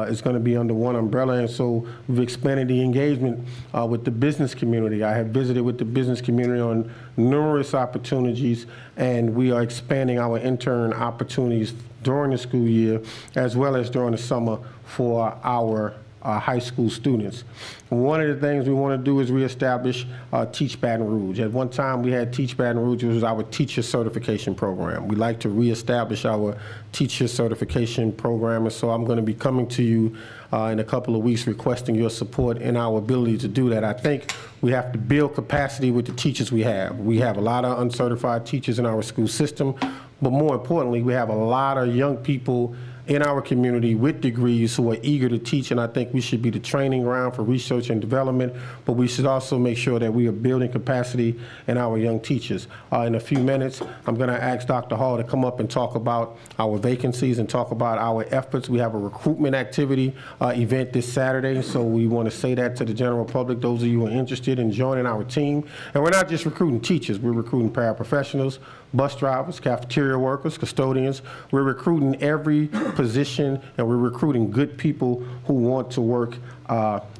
[SPEAKER 17] is going to be under one umbrella. And so we've expanded the engagement with the business community. I have visited with the business community on numerous opportunities, and we are expanding our intern opportunities during the school year as well as during the summer for our high school students. One of the things we want to do is reestablish Teach Baton Rouge. At one time, we had Teach Baton Rouge, which was our teacher certification program. We'd like to reestablish our teacher certification program, and so I'm going to be coming to you in a couple of weeks requesting your support in our ability to do that. I think we have to build capacity with the teachers we have. We have a lot of uncertified teachers in our school system, but more importantly, we have a lot of young people in our community with degrees who are eager to teach, and I think we should be the training ground for research and development, but we should also make sure that we are building capacity in our young teachers. In a few minutes, I'm going to ask Dr. Hall to come up and talk about our vacancies and talk about our efforts. We have a recruitment activity event this Saturday, so we want to say that to the general public, those of you who are interested in joining our team. And we're not just recruiting teachers, we're recruiting paraprofessionals, bus drivers, cafeteria workers, custodians. We're recruiting every position, and we're recruiting good people who want to work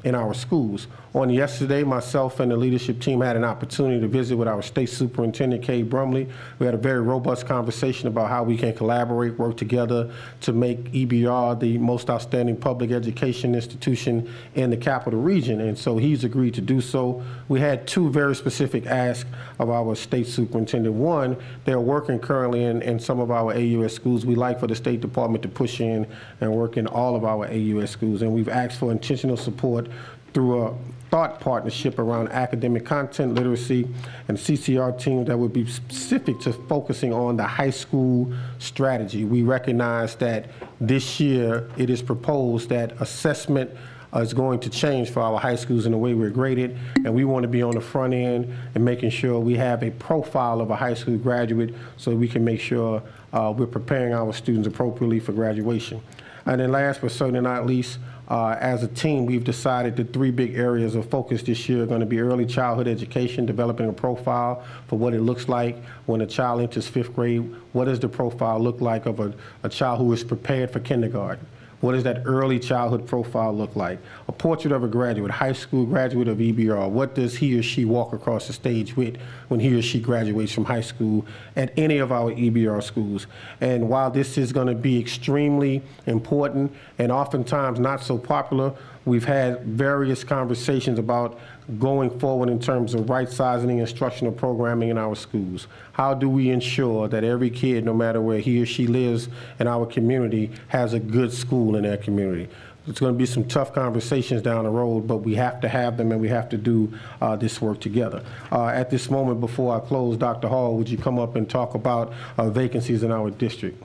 [SPEAKER 17] in our schools. On yesterday, myself and the leadership team had an opportunity to visit with our state superintendent, Kay Brumley. We had a very robust conversation about how we can collaborate, work together to make EBR the most outstanding public education institution in the capital region, and so he's agreed to do so. We had two very specific asks of our state superintendent. One, they're working currently in some of our AUS schools. We like for the State Department to push in and work in all of our AUS schools, and we've asked for intentional support through a thought partnership around academic content, literacy, and CCR teams that would be specific to focusing on the high school strategy. We recognize that this year it is proposed that assessment is going to change for our high schools in the way we're graded, and we want to be on the front end and making sure we have a profile of a high school graduate so we can make sure we're preparing our students appropriately for graduation. And then last but certainly not least, as a team, we've decided the three big areas of focus this year are going to be early childhood education, developing a profile for what it looks like when a child enters 5th grade. What does the profile look like of a child who is prepared for kindergarten? What does that early childhood profile look like? A portrait of a graduate, high school graduate of EBR. What does he or she walk across the stage with when he or she graduates from high school at any of our EBR schools? And while this is going to be extremely important and oftentimes not so popular, we've had various conversations about going forward in terms of right-sizing the instructional programming in our schools. How do we ensure that every kid, no matter where he or she lives in our community, has a good school in their community? It's going to be some tough conversations down the road, but we have to have them and we have to do this work together. At this moment, before I close, Dr. Hall, would you come up and talk about vacancies in our district?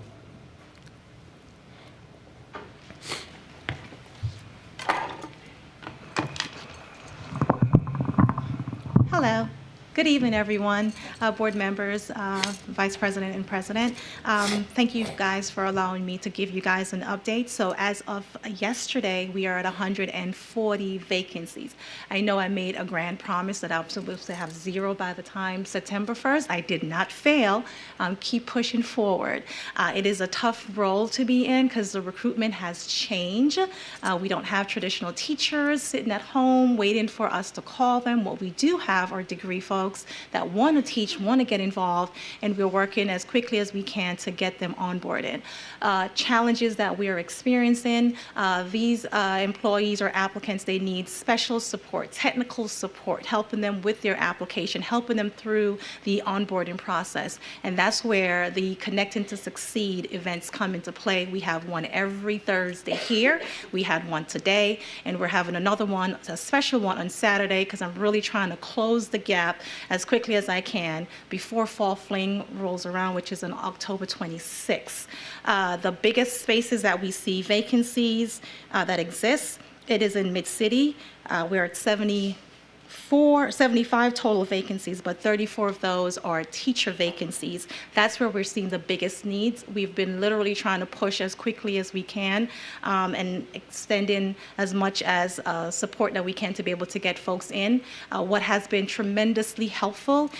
[SPEAKER 18] Hello. Good evening, everyone, board members, vice president and president. Thank you guys for allowing me to give you guys an update. So as of yesterday, we are at 140 vacancies. I know I made a grand promise that I was supposed to have 0 by the time September 1st. I did not fail. Keep pushing forward. It is a tough role to be in because the recruitment has changed. We don't have traditional teachers sitting at home waiting for us to call them. What we do have are degree folks that want to teach, want to get involved, and we're working as quickly as we can to get them onboarded. Challenges that we are experiencing, these employees or applicants, they need special support, technical support, helping them with their application, helping them through the onboarding process. And that's where the Connecting to Succeed events come into play. We have one every Thursday here. We had one today, and we're having another one, a special one on Saturday, because I'm really trying to close the gap as quickly as I can before Fall Fling rolls around, which is on October 26th. The biggest spaces that we see vacancies that exist, it is in Mid-City. We're at 74 75 total vacancies, but 34 of those are teacher vacancies. That's where we're seeing the biggest needs. We've been literally trying to push as quickly as we can and extend in as much as support that we can to be able to get folks in. What has been tremendously helpful,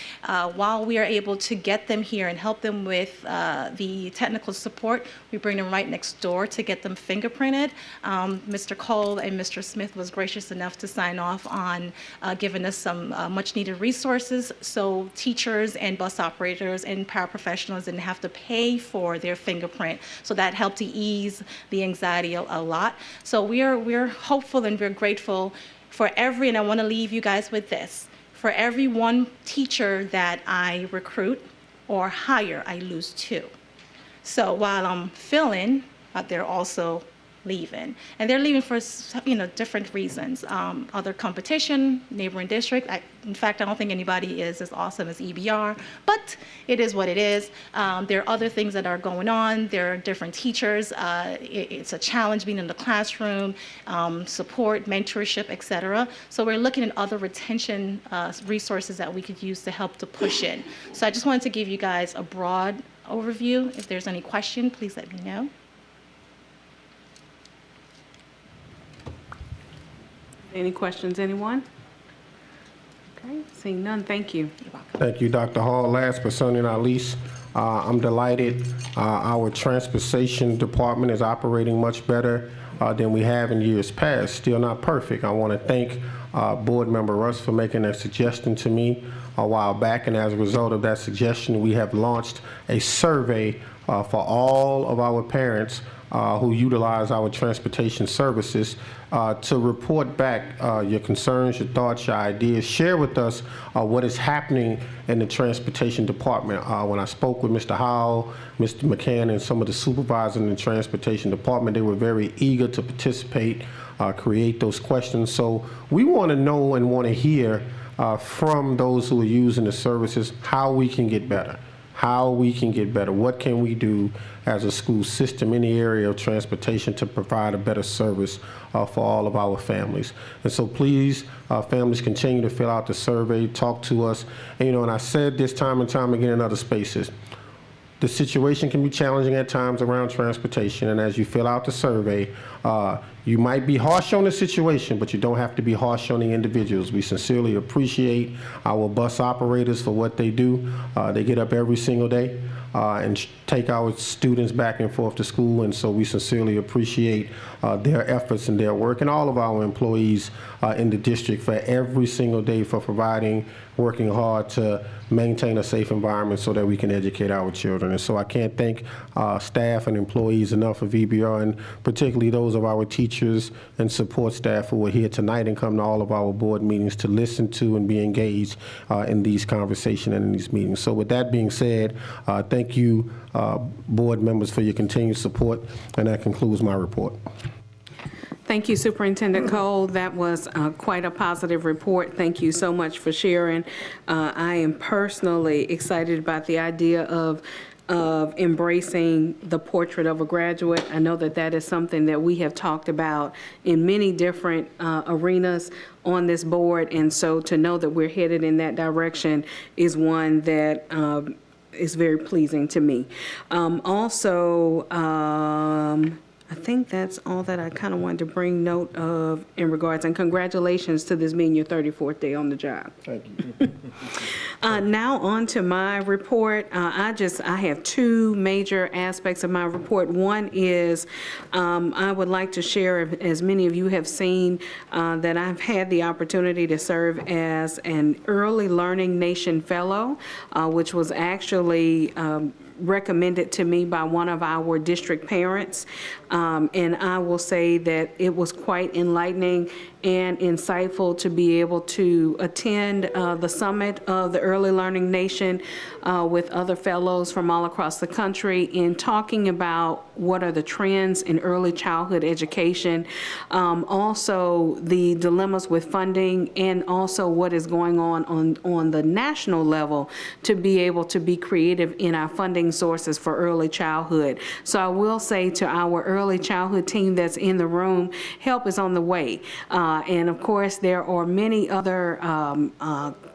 [SPEAKER 18] while we are able to get them here and help them with the technical support, we bring them right next door to get them fingerprinted. Mr. Cole and Mr. Smith was gracious enough to sign off on giving us some much needed resources so teachers and bus operators and paraprofessionals didn't have to pay for their fingerprint. So that helped to ease the anxiety a lot. So we're hopeful and we're grateful for every, and I want to leave you guys with this, for every one teacher that I recruit or hire, I lose 2. So while I'm filling, they're also leaving. And they're leaving for different reasons. Other competition, neighboring district. In fact, I don't think anybody is as awesome as EBR, but it is what it is. There are other things that are going on. There are different teachers. It's a challenge being in the classroom, support, mentorship, etc. So we're looking at other retention resources that we could use to help to push in. So I just wanted to give you guys a broad overview. If there's any question, please let me know.
[SPEAKER 1] Any questions, anyone? Okay, seeing none, thank you.
[SPEAKER 17] Thank you, Dr. Hall. Last but certainly not least, I'm delighted our transportation department is operating much better than we have in years past. Still not perfect. I want to thank Board Member Russ for making that suggestion to me a while back, and as a result of that suggestion, we have launched a survey for all of our parents who utilize our transportation services to report back your concerns, your thoughts, your ideas. Share with us what is happening in the transportation department. When I spoke with Mr. Howell, Mr. McCann, and some of the supervisors in the transportation department, they were very eager to participate, create those questions. So we want to know and want to hear from those who are using the services how we can get better. How we can get better. What can we do as a school system in the area of transportation to provide a better service for all of our families? And so please, families, continue to fill out the survey, talk to us. And, and I said this time and time again in other spaces, the situation can be challenging at times around transportation, and as you fill out the survey, you might be harsh on the situation, but you don't have to be harsh on the individuals. We sincerely appreciate our bus operators for what they do. They get up every single day and take our students back and forth to school, and so we sincerely appreciate their efforts and their work, and all of our employees in the district for every single day for providing, working hard to maintain a safe environment so that we can educate our children. And so I can't thank staff and employees enough of EBR, and particularly those of our teachers and support staff who are here tonight and come to all of our board meetings to listen to and be engaged in these conversations and in these meetings. So with that being said, thank you, board members, for your continued support, and that concludes my report.
[SPEAKER 1] Thank you, Superintendent Cole. That was quite a positive report. Thank you so much for sharing. I am personally excited about the idea of embracing the portrait of a graduate. I know that that is something that we have talked about in many different arenas on this board, and so to know that we're headed in that direction is one that is very pleasing to me. I think that's all that I kind of wanted to bring note of in regards, and congratulations to this being your 34th day on the job.
[SPEAKER 17] Thank you.
[SPEAKER 1] Now on to my report. I have 2 major aspects of my report. One is I would like to share, as many of you have seen, that I've had the opportunity to serve as an Early Learning Nation Fellow, which was actually recommended to me by one of our district parents, and I will say that it was quite enlightening and insightful to be able to attend the summit of the Early Learning Nation with other fellows from all across the country in talking about what are the trends in early childhood education, also the dilemmas with funding, and also what is going on the national level to be able to be creative in our funding sources for early childhood. So I will say to our early childhood team that's in the room, help is on the way. And of course, there are many other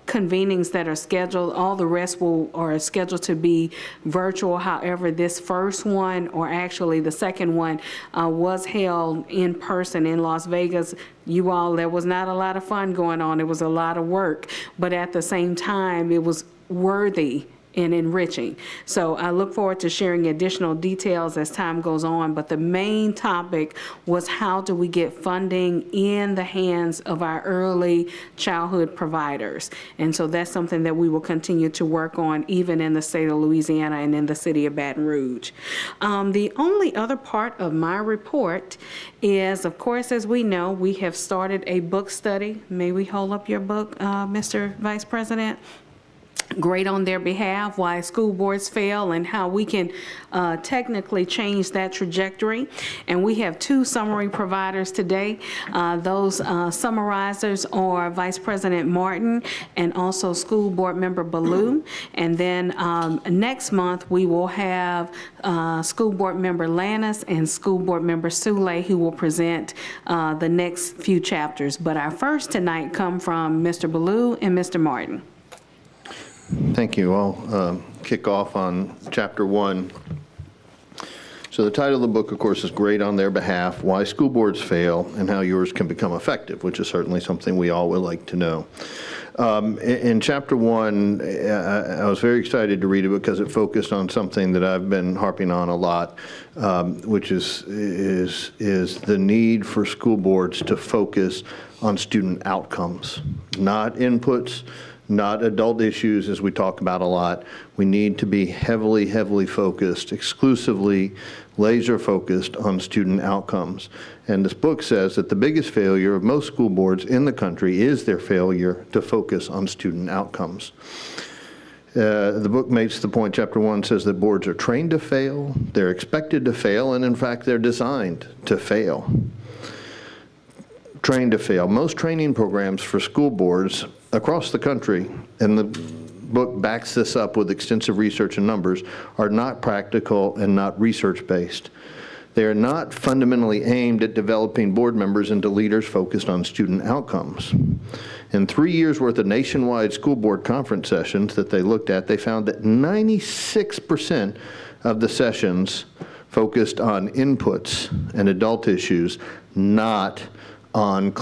[SPEAKER 1] convenings that are scheduled. All the rest are scheduled to be virtual. However, this first one, or actually the second one, was held in person in Las Vegas. You all, there was not a lot of fun going on. It was a lot of work, but at the same time, it was worthy and enriching. So I look forward to sharing additional details as time goes on, but the main topic was how do we get funding in the hands of our early childhood providers. And so that's something that we will continue to work on even in the state of Louisiana and in the city of Baton Rouge. The only other part of my report is, of course, as we know, we have started a book study. May we hold up your book, Mr. Vice President? Great on Their Behalf, Why School Boards Fail and How We Can Technically Change That Trajectory. And we have two summary providers today. Those summarizers are Vice President Martin and also School Board Member Ballou. And then next month we will have School Board Member Lannis and School Board Member Sule, who will present the next few chapters. But our first tonight come from Mr. Ballou and Mr. Martin.
[SPEAKER 13] Thank you. I'll kick off on Chapter 1. So the title of the book, of course, is Great on Their Behalf, Why School Boards Fail and How Yours Can Become Effective, which is certainly something we all would like to know. In Chapter 1, I was very excited to read it because it focused on something that I've been harping on a lot, which is the need for school boards to focus on student outcomes, not inputs, not adult issues, as we talk about a lot. We need to be heavily, heavily focused, exclusively laser focused on student outcomes. And this book says that the biggest failure of most school boards in the country is their failure to focus on student outcomes. The book makes the point, Chapter 1 says that boards are trained to fail, they're expected to fail, and in fact, they're designed to fail. Trained to fail. Most training programs for school boards across the country, and the book backs this up with extensive research and numbers, are not practical and not research-based. They are not fundamentally aimed at developing board members into leaders focused on student outcomes. In 3 years' worth of nationwide school board conference sessions that they looked at, they found that 96% of the sessions focused on inputs and adult issues, not on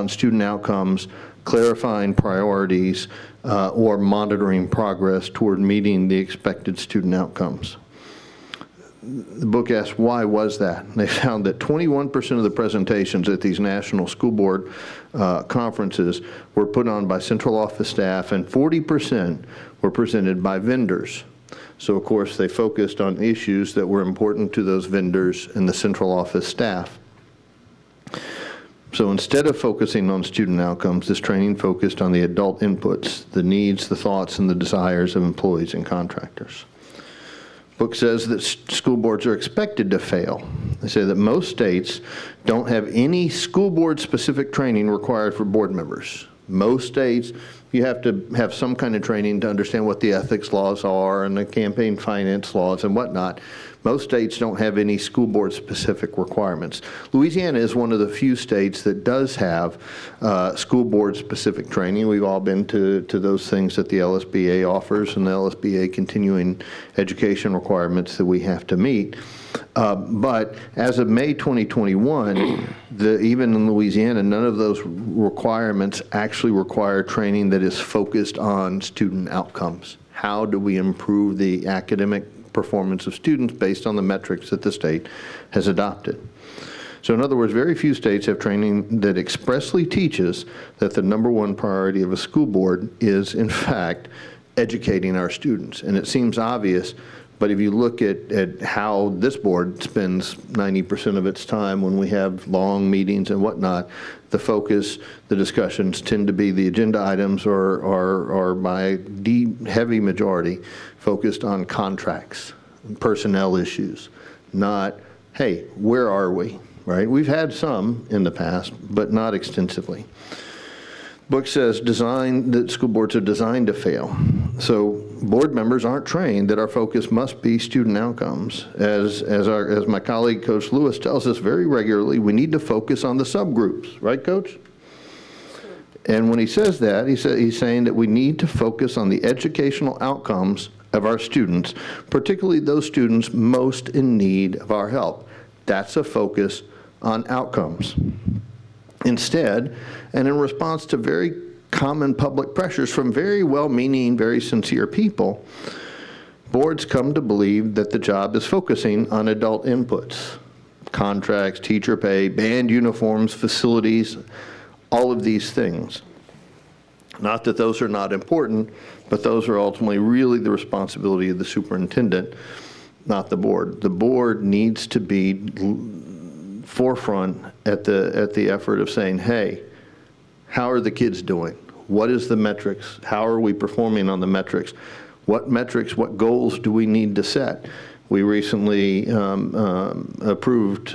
[SPEAKER 13] student outcomes, clarifying priorities, or monitoring progress toward meeting the expected student outcomes. The book asks, why was that? They found that 21% of the presentations at these national school board conferences were put on by central office staff, and 40% were presented by vendors. So, of course, they focused on issues that were important to those vendors and the central office staff. So instead of focusing on student outcomes, this training focused on the adult inputs, the needs, the thoughts, and the desires of employees and contractors. The book says that school boards are expected to fail. They say that most states don't have any school board specific training required for board members. Most states, you have to have some kind of training to understand what the ethics laws are and the campaign finance laws and whatnot. Most states don't have any school board specific requirements. Louisiana is one of the few states that does have school board specific training. We've all been to those things that the LSBA offers and the LSBA continuing education requirements that we have to meet. But as of May 2021, even in Louisiana, none of those requirements actually require training that is focused on student outcomes. How do we improve the academic performance of students based on the metrics that the state has adopted? So in other words, very few states have training that expressly teaches that the #1 priority of a school board is, in fact, educating our students. And it seems obvious, but if you look at how this board spends 90% of its time when we have long meetings and whatnot, the focus, the discussions tend to be the agenda items or by heavy majority focused on contracts, personnel issues, not, hey, where are we, right? We've had some in the past, but not extensively. Book says that school boards are designed to fail. So board members aren't trained that our focus must be student outcomes. As my colleague, Coach Lewis, tells us very regularly, we need to focus on the subgroups, right, Coach? And when he says that, he's saying that we need to focus on the educational outcomes of our students, particularly those students most in need of our help. That's a focus on outcomes. Instead, and in response to very common public pressures from very well-meaning, very sincere people, boards come to believe that the job is focusing on adult inputs, contracts, teacher pay, band uniforms, facilities, all of these things. Not that those are not important, but those are ultimately really the responsibility of the superintendent, not the board. The board needs to be forefront at the effort of saying, hey, how are the kids doing? What is the metrics? How are we performing on the metrics? What metrics, what goals do we need to set? We recently approved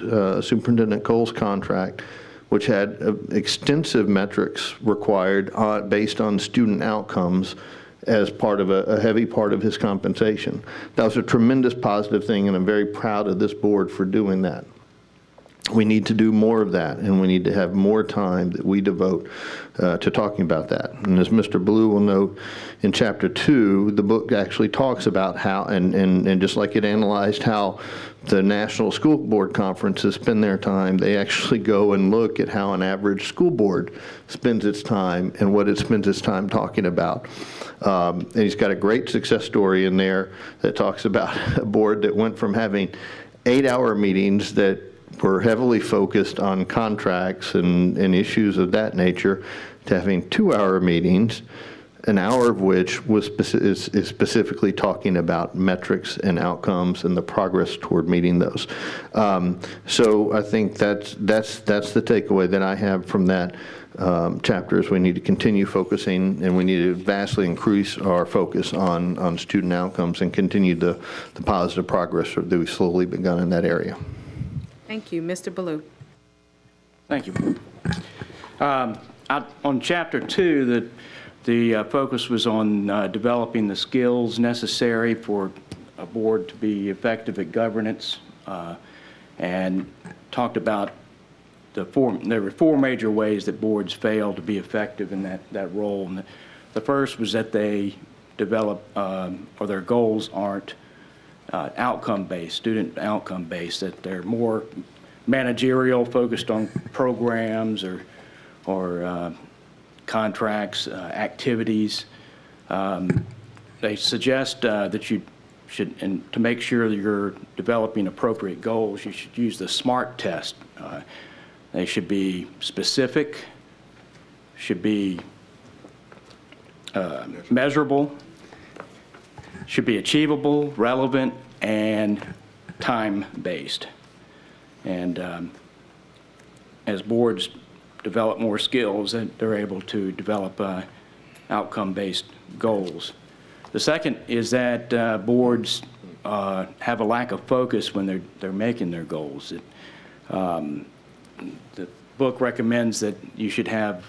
[SPEAKER 13] Superintendent Cole's contract, which had extensive metrics required based on student outcomes as part of a heavy part of his compensation. That was a tremendous positive thing, and I'm very proud of this board for doing that. We need to do more of that, and we need to have more time that we devote to talking about that. And as Mr. Blue will note, in Chapter 2, the book actually talks about how, and just like it analyzed how the National School Board Conferences spend their time, they actually go and look at how an average school board spends its time and what it spends its time talking about. And he's got a great success story in there that talks about a board that went from having 8-hour meetings that were heavily focused on contracts and issues of that nature to having 2-hour meetings, an hour of which was is specifically talking about metrics and outcomes and the progress toward meeting those. So I think that's the takeaway that I have from that chapter is we need to continue focusing, and we need to vastly increase our focus on student outcomes and continue the positive progress that we've slowly begun in that area.
[SPEAKER 1] Thank you. Mr. Ballou.
[SPEAKER 19] Thank you. On Chapter 2, the focus was on developing the skills necessary for a board to be effective at governance, and talked about there were 4 major ways that boards fail to be effective in that role. And the first was that they develop, or their goals aren't outcome-based, student outcome-based, that they're more managerial, focused on programs or contracts, activities. They suggest that you should, and to make sure that you're developing appropriate goals, you should use the SMART test. They should be specific, should be measurable, should be achievable, relevant, and time-based. And as boards develop more skills, they're able to develop outcome-based goals. The second is that boards have a lack of focus when they're making their goals. The book recommends that you should have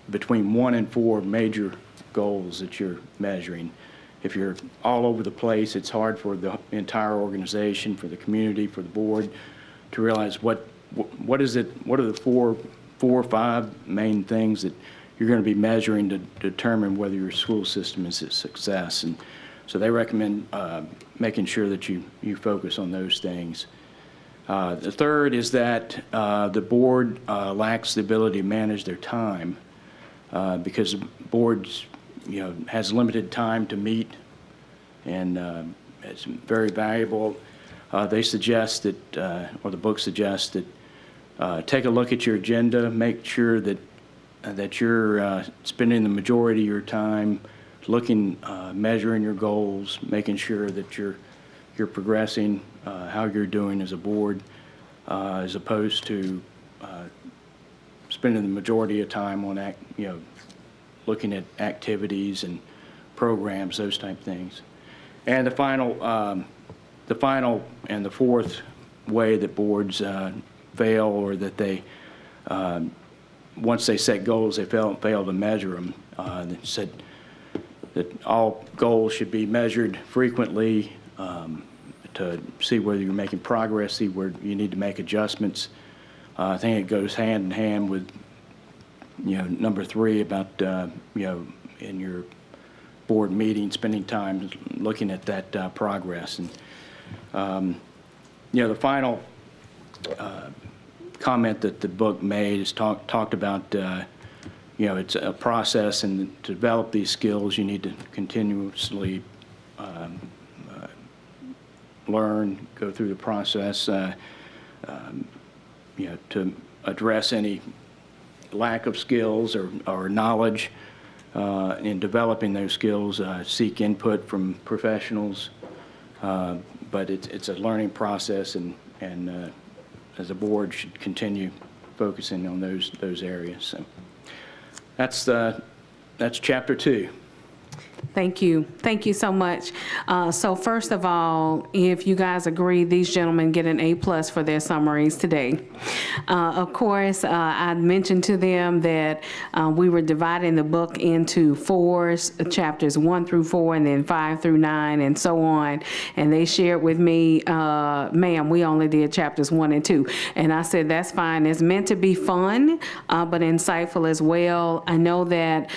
[SPEAKER 19] between 1 and 4 major goals that you're measuring. If you're all over the place, it's hard for the entire organization, for the community, for the board to realize what is it, what are the four or five main things that you're going to be measuring to determine whether your school system is a success. And so they recommend making sure that you focus on those things. The third is that the board lacks the ability to manage their time because boards has limited time to meet, and it's very valuable. They suggest that, or the book suggests that take a look at your agenda, make sure that you're spending the majority of your time looking, measuring your goals, making sure that you're progressing, how you're doing as a board, as opposed to spending the majority of time on looking at activities and programs, those type things. And the final and the fourth way that boards fail, or that they, once they set goals, they fail to measure them. that all goals should be measured frequently to see whether you're making progress, see where you need to make adjustments. I think it goes hand in hand with, number 3 about, in your board meeting, spending time looking at that progress. And, the final comment that the book made is talked about, it's a process, and to develop these skills, you need to continuously learn, go through the process, to address any lack of skills or knowledge in developing those skills, seek input from professionals, but it's a learning process, and as a board should continue focusing on those areas. So that's chapter 2.
[SPEAKER 1] Thank you. Thank you so much. So first of all, if you guys agree, these gentlemen get an A+ for their summaries today. Of course, I mentioned to them that we were dividing the book into 4s, chapters 1 through 4, and then 5 through 9, and so on. And they shared with me, ma'am, we only did chapters 1 and 2. And I said, that's fine. It's meant to be fun, but insightful as well. I know that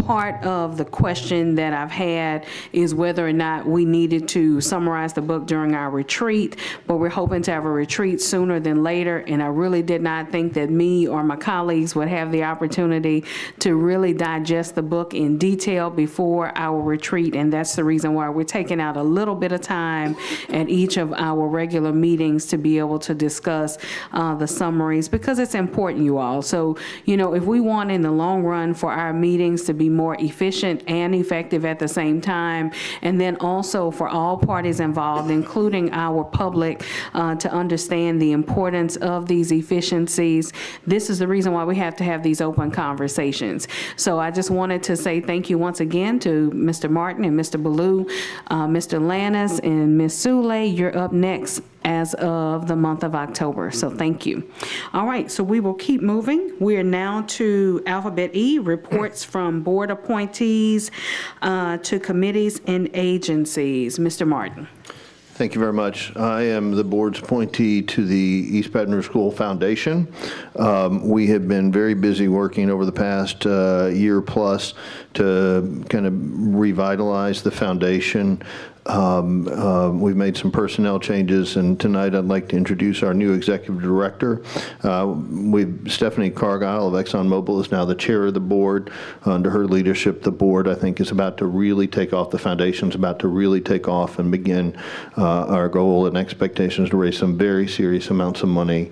[SPEAKER 1] part of the question that I've had is whether or not we needed to summarize the book during our retreat, but we're hoping to have a retreat sooner than later, and I really did not think that me or my colleagues would have the opportunity to really digest the book in detail before our retreat, and that's the reason why we're taking out a little bit of time at each of our regular meetings to be able to discuss the summaries, because it's important, you all. So, if we want in the long run for our meetings to be more efficient and effective at the same time, and then also for all parties involved, including our public, to understand the importance of these efficiencies. This is the reason why we have to have these open conversations. So I just wanted to say thank you once again to Mr. Martin and Mr. Ballou, Mr. Lannis, and Ms. Sule. You're up next as of the month of October. So thank you. All right, so we will keep moving. We are now to Alphabet E, reports from board appointees to committees and agencies. Mr. Martin.
[SPEAKER 13] Thank you very much. I am the board's appointee to the East Baton Rouge School Foundation. We have been very busy working over the past year plus to kind of revitalize the foundation. We've made some personnel changes, and tonight I'd like to introduce our new executive director. Stephanie Cargile of ExxonMobil is now the chair of the board. Under her leadership, the board, I think, is about to really take off. The foundation's about to really take off and begin our goal and expectations to raise some very serious amounts of money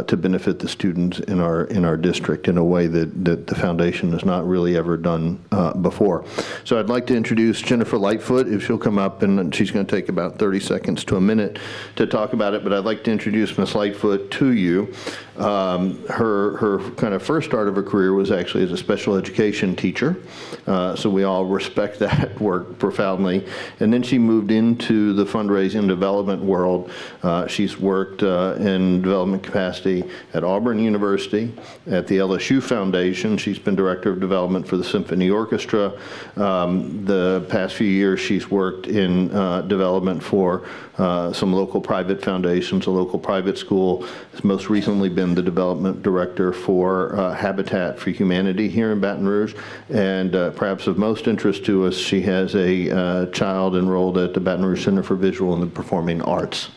[SPEAKER 13] to benefit the students in our district in a way that the foundation has not really ever done before. So I'd like to introduce Jennifer Lightfoot, if she'll come up, and she's going to take about 30 seconds to a minute to talk about it, but I'd like to introduce Ms. Lightfoot to you. Her kind of first start of her career was actually as a special education teacher, so we all respect that work profoundly. And then she moved into the fundraising and development world. She's worked in development capacity at Auburn University, at the LSU Foundation. She's been director of development for the Symphony Orchestra. The past few years, she's worked in development for some local private foundations, a local private school. Has most recently been the development director for Habitat for Humanity here in Baton Rouge. And perhaps of most interest to us, she has a child enrolled at the Baton Rouge Center for Visual and the Performing Arts.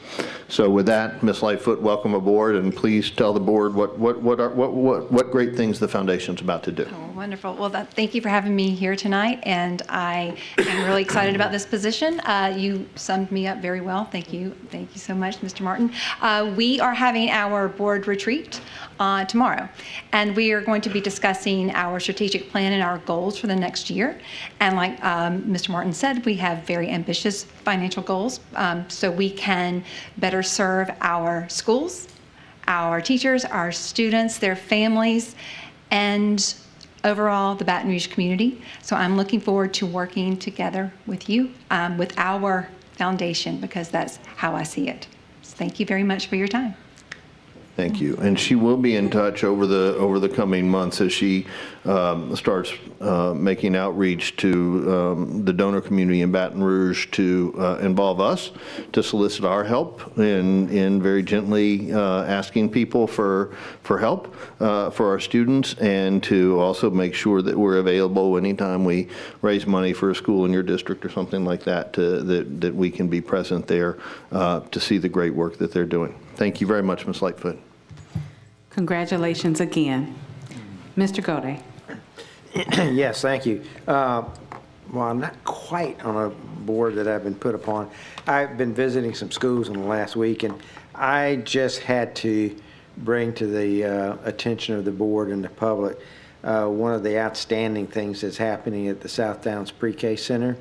[SPEAKER 13] So with that, Ms. Lightfoot, welcome aboard, and please tell the board what great things the foundation's about to do.
[SPEAKER 20] Oh, wonderful. Well, thank you for having me here tonight, and I am really excited about this position. You summed me up very well. Thank you. Thank you so much, Mr. Martin. We are having our board retreat tomorrow, and we are going to be discussing our strategic plan and our goals for the next year. And like Mr. Martin said, we have very ambitious financial goals, so we can better serve our schools, our teachers, our students, their families, and overall the Baton Rouge community. So I'm looking forward to working together with you, with our foundation, because that's how I see it. So thank you very much for your time.
[SPEAKER 13] Thank you. And she will be in touch over the coming months as she starts making outreach to the donor community in Baton Rouge to involve us, to solicit our help in very gently asking people for help for our students, and to also make sure that we're available anytime we raise money for a school in your district or something like that, that we can be present there to see the great work that they're doing. Thank you very much, Ms. Lightfoot.
[SPEAKER 1] Congratulations again. Mr. Gode.
[SPEAKER 6] Yes, thank you. Well, I'm not quite on a board that I've been put upon. I've been visiting some schools in the last week, and I just had to bring to the attention of the board and the public one of the outstanding things that's happening at the South Downs Pre-K Center.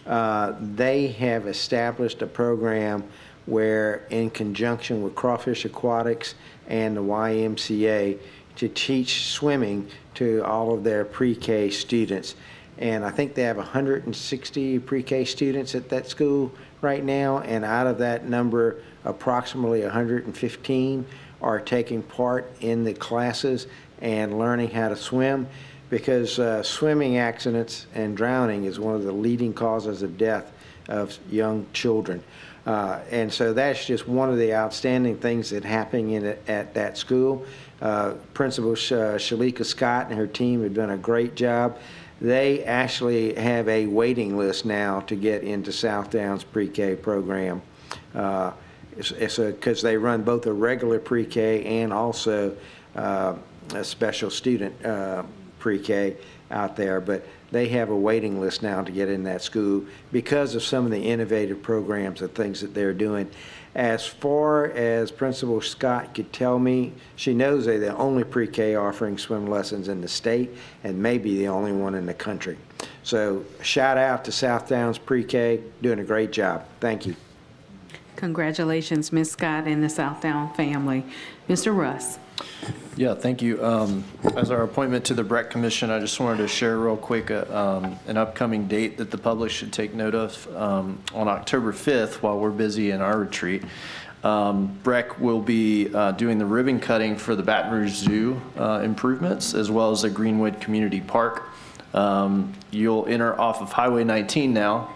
[SPEAKER 6] They have established a program where, in conjunction with Crawfish Aquatics and the YMCA, to teach swimming to all of their pre-K students. And I think they have 160 pre-K students at that school right now, and out of that number, approximately 115 are taking part in the classes and learning how to swim, because swimming accidents and drowning is one of the leading causes of death of young children. And so that's just one of the outstanding things that happening at that school. Principal Shalika Scott and her team have done a great job. They actually have a waiting list now to get into South Downs Pre-K program. Because they run both a regular pre-K and also a special student pre-K out there, but they have a waiting list now to get in that school because of some of the innovative programs and things that they're doing. As far as Principal Scott could tell me, she knows they're the only pre-K offering swim lessons in the state, and maybe the only one in the country. So shout out to South Downs Pre-K, doing a great job. Thank you.
[SPEAKER 1] Congratulations, Ms. Scott and the South Down family. Mr. Russ.
[SPEAKER 21] Yeah, thank you. As our appointment to the BREC Commission, I just wanted to share real quick an upcoming date that the public should take note of. On October 5th, while we're busy in our retreat, BREC will be doing the ribbon cutting for the Baton Rouge Zoo improvements, as well as the Greenwood Community Park. You'll enter off of Highway 19 now,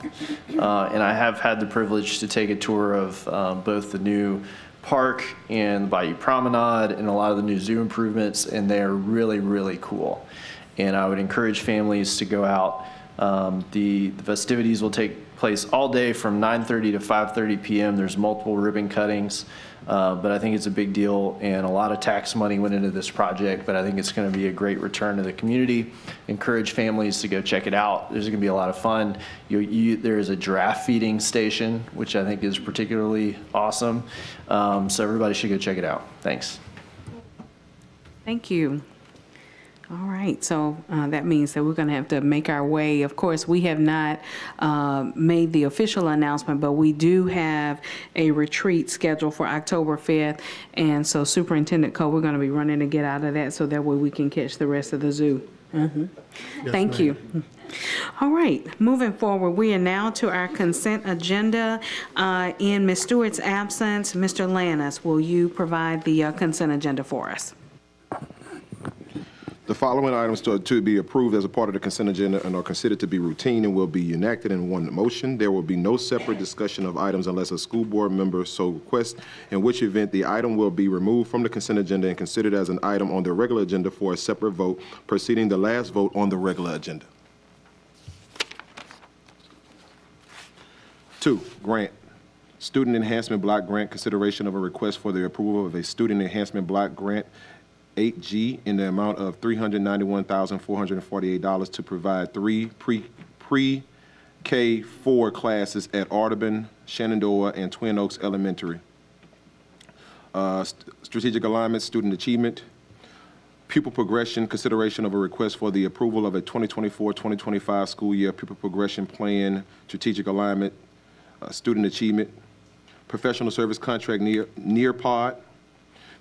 [SPEAKER 21] and I have had the privilege to take a tour of both the new park and the Bayou Promenade and a lot of the new zoo improvements, and they are really, really cool. And I would encourage families to go out. The festivities will take place all day from 9:30 to 5:30 p.m. There's multiple ribbon cuttings, but I think it's a big deal, and a lot of tax money went into this project, but I think it's going to be a great return to the community. Encourage families to go check it out. There's going to be a lot of fun. There is a giraffe feeding station, which I think is particularly awesome. So everybody should go check it out. Thanks.
[SPEAKER 1] Thank you. All right, so that means that we're going to have to make our way. Of course, we have not made the official announcement, but we do have a retreat scheduled for October 5th. And so Superintendent Cole, we're going to be running to get out of that so that way we can catch the rest of the zoo. Mm-hmm. Yes, thank you. All right, moving forward, we are now to our consent agenda. In Ms. Stewart's absence, Mr. Lannis, will you provide the consent agenda for us?
[SPEAKER 22] The following items to be approved as a part of the consent agenda and are considered to be routine and will be enacted in one motion. There will be no separate discussion of items unless a school board member so requests, in which event the item will be removed from the consent agenda and considered as an item on the regular agenda for a separate vote, preceding the last vote on the regular agenda. 2, grant. Student Enhancement Block Grant, consideration of a request for the approval of a Student Enhancement Block Grant 8G in the amount of $391,448 to provide 3 pre-K4 classes at Audubon, Shenandoah, and Twin Oaks Elementary. Strategic alignment, student achievement. Pupil progression, consideration of a request for the approval of a 2024-2025 school year pupil progression plan, strategic alignment, student achievement. Professional service contract Nearpod.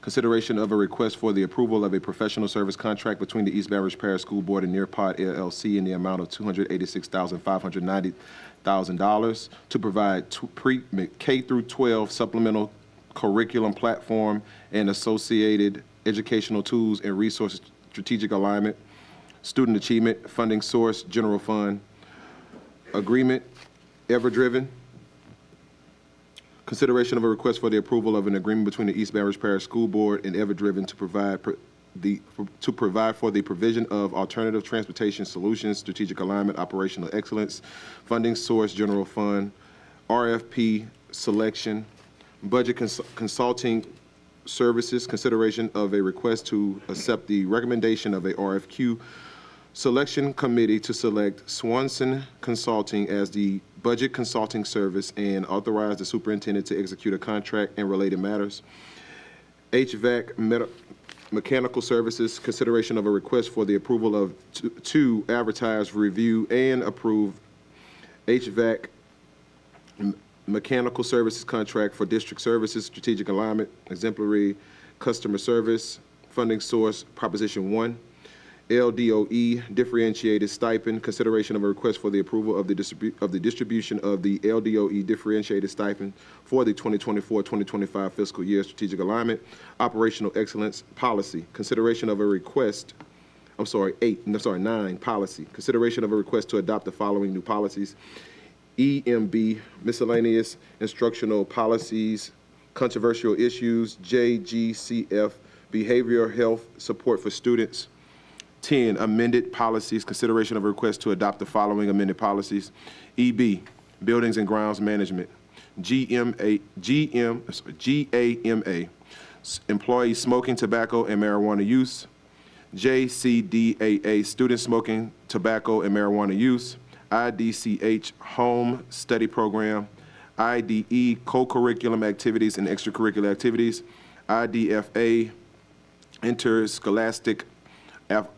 [SPEAKER 22] Consideration of a request for the approval of a professional service contract between the East Baton Rouge Parish School Board and Nearpod LLC in the amount of $286,590,000 to provide K through 12 supplemental curriculum platform and associated educational tools and resources, strategic alignment. Student Achievement, Funding Source, General Fund. Agreement, Ever-Driven. Consideration of a request for the approval of an agreement between the East Baton Rouge Parish School Board and Ever-Driven to provide for the provision of alternative transportation solutions, strategic alignment, operational excellence, funding source, general fund, RFP selection, budget consulting services, consideration of a request to accept the recommendation of a RFQ selection committee to select Swanson Consulting as the budget consulting service and authorize the superintendent to execute a contract and related matters. HVAC mechanical services, consideration of a request for the approval of to advertise, review, and approve HVAC mechanical services contract for district services, strategic alignment, exemplary customer service, funding source, Proposition 1. LDOE differentiated stipend, consideration of a request for the approval of the distribution of the LDOE differentiated stipend for the 2024-2025 fiscal year, strategic alignment, operational excellence policy, consideration of a request, 9 policy, consideration of a request to adopt the following new policies: EMB, miscellaneous instructional policies, controversial issues, JGCF, behavioral health support for students. 10, amended policies, consideration of a request to adopt the following amended policies: EB, buildings and grounds management, GAMA, employee smoking, tobacco, and marijuana use, JCDAA, student smoking, tobacco, and marijuana use, IDCH, home study program, IDE, co-curriculum activities and extracurricular activities, IDFA, interscholastic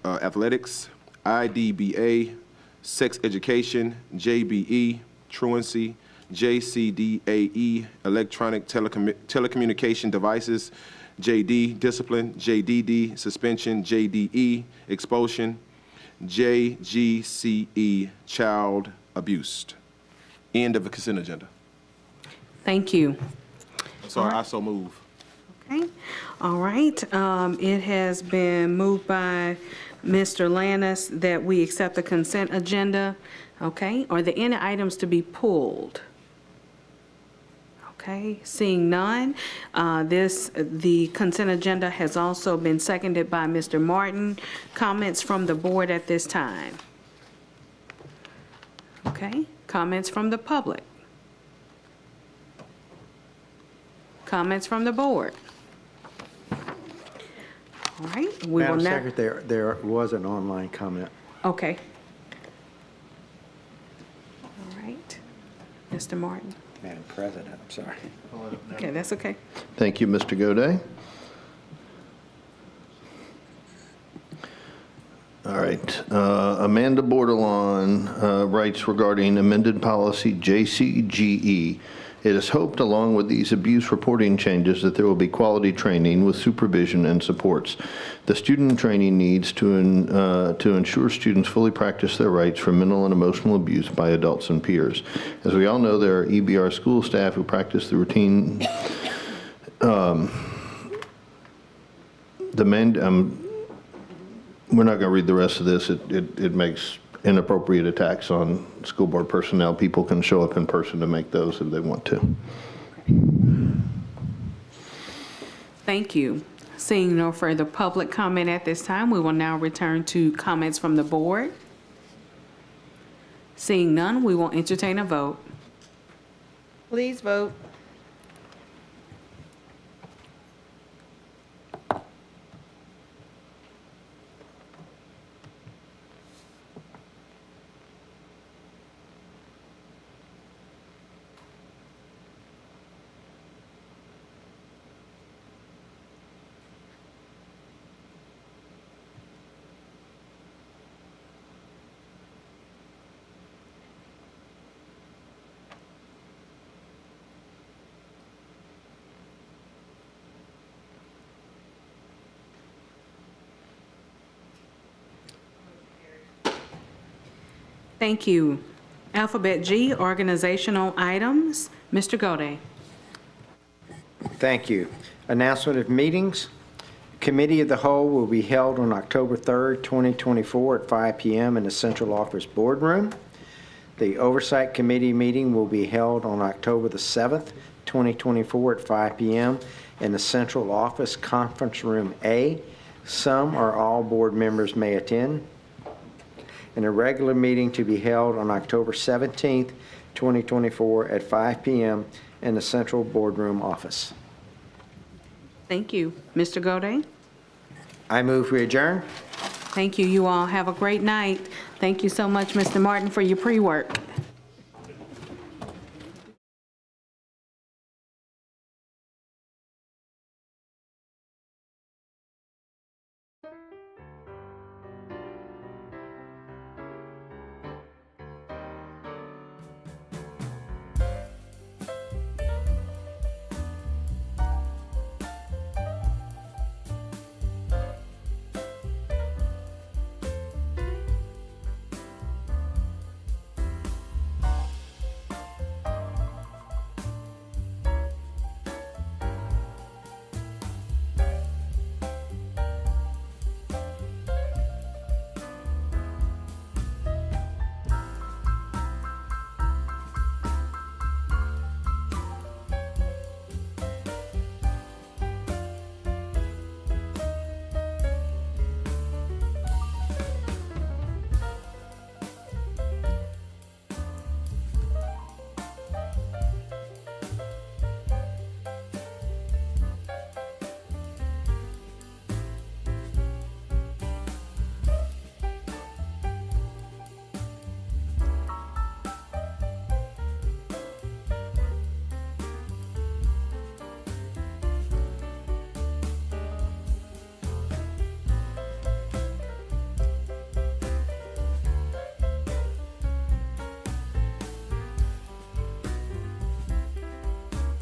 [SPEAKER 22] athletics, IDBA, sex education, JBE, truancy, JCDAE, electronic telecommunication devices, JD, discipline, JDD, suspension, JDE, expulsion, JGCE, child abused. End of the consent agenda.
[SPEAKER 1] Thank you.
[SPEAKER 22] Sorry, I so move.
[SPEAKER 1] Okay, all right. It has been moved by Mr. Lannis that we accept the consent agenda. Okay, are there any items to be pulled? Okay, seeing none, the consent agenda has also been seconded by Mr. Martin. Comments from the board at this time? Okay, comments from the public? Comments from the board? All right, we will
[SPEAKER 6] Madam
[SPEAKER 1] now.
[SPEAKER 6] Secretary, there was an online comment.
[SPEAKER 1] Okay. All right, Mr. Martin.
[SPEAKER 6] Madam President, I'm sorry.
[SPEAKER 1] Okay, that's okay.
[SPEAKER 13] Thank you, Mr. Goday. All right. Amanda Bordelon writes regarding amended policy JCGE. It is hoped, along with these abuse reporting changes, that there will be quality training with supervision and supports. The student training needs to ensure students fully practice their rights from mental and emotional abuse by adults and peers. As we all know, there are EBR school staff who practice the routine we're not going to read the rest of this. It makes inappropriate attacks on school board personnel. People can show up in person to make those if they want to.
[SPEAKER 1] Thank you. Seeing no further public comment at this time, we will now return to comments from the board. Seeing none, we will entertain a vote.
[SPEAKER 16] Please vote.
[SPEAKER 1] Thank you. Alphabet G, organizational items. Mr. Goday.
[SPEAKER 6] Thank you. Announcement of meetings. Committee of the Whole will be held on October 3rd, 2024 at 5 p.m. in the Central Office Boardroom. The Oversight Committee meeting will be held on October the 7th, 2024 at 5 p.m. in the Central Office Conference Room A. Some or all board members may attend. And a regular meeting to be held on October 17th, 2024 at 5 p.m. in the Central Boardroom Office.
[SPEAKER 1] Thank you. Mr. Godey?
[SPEAKER 6] I move we adjourn.
[SPEAKER 1] Thank you. You all have a great night. Thank you so much, Mr. Martin, for your pre-work.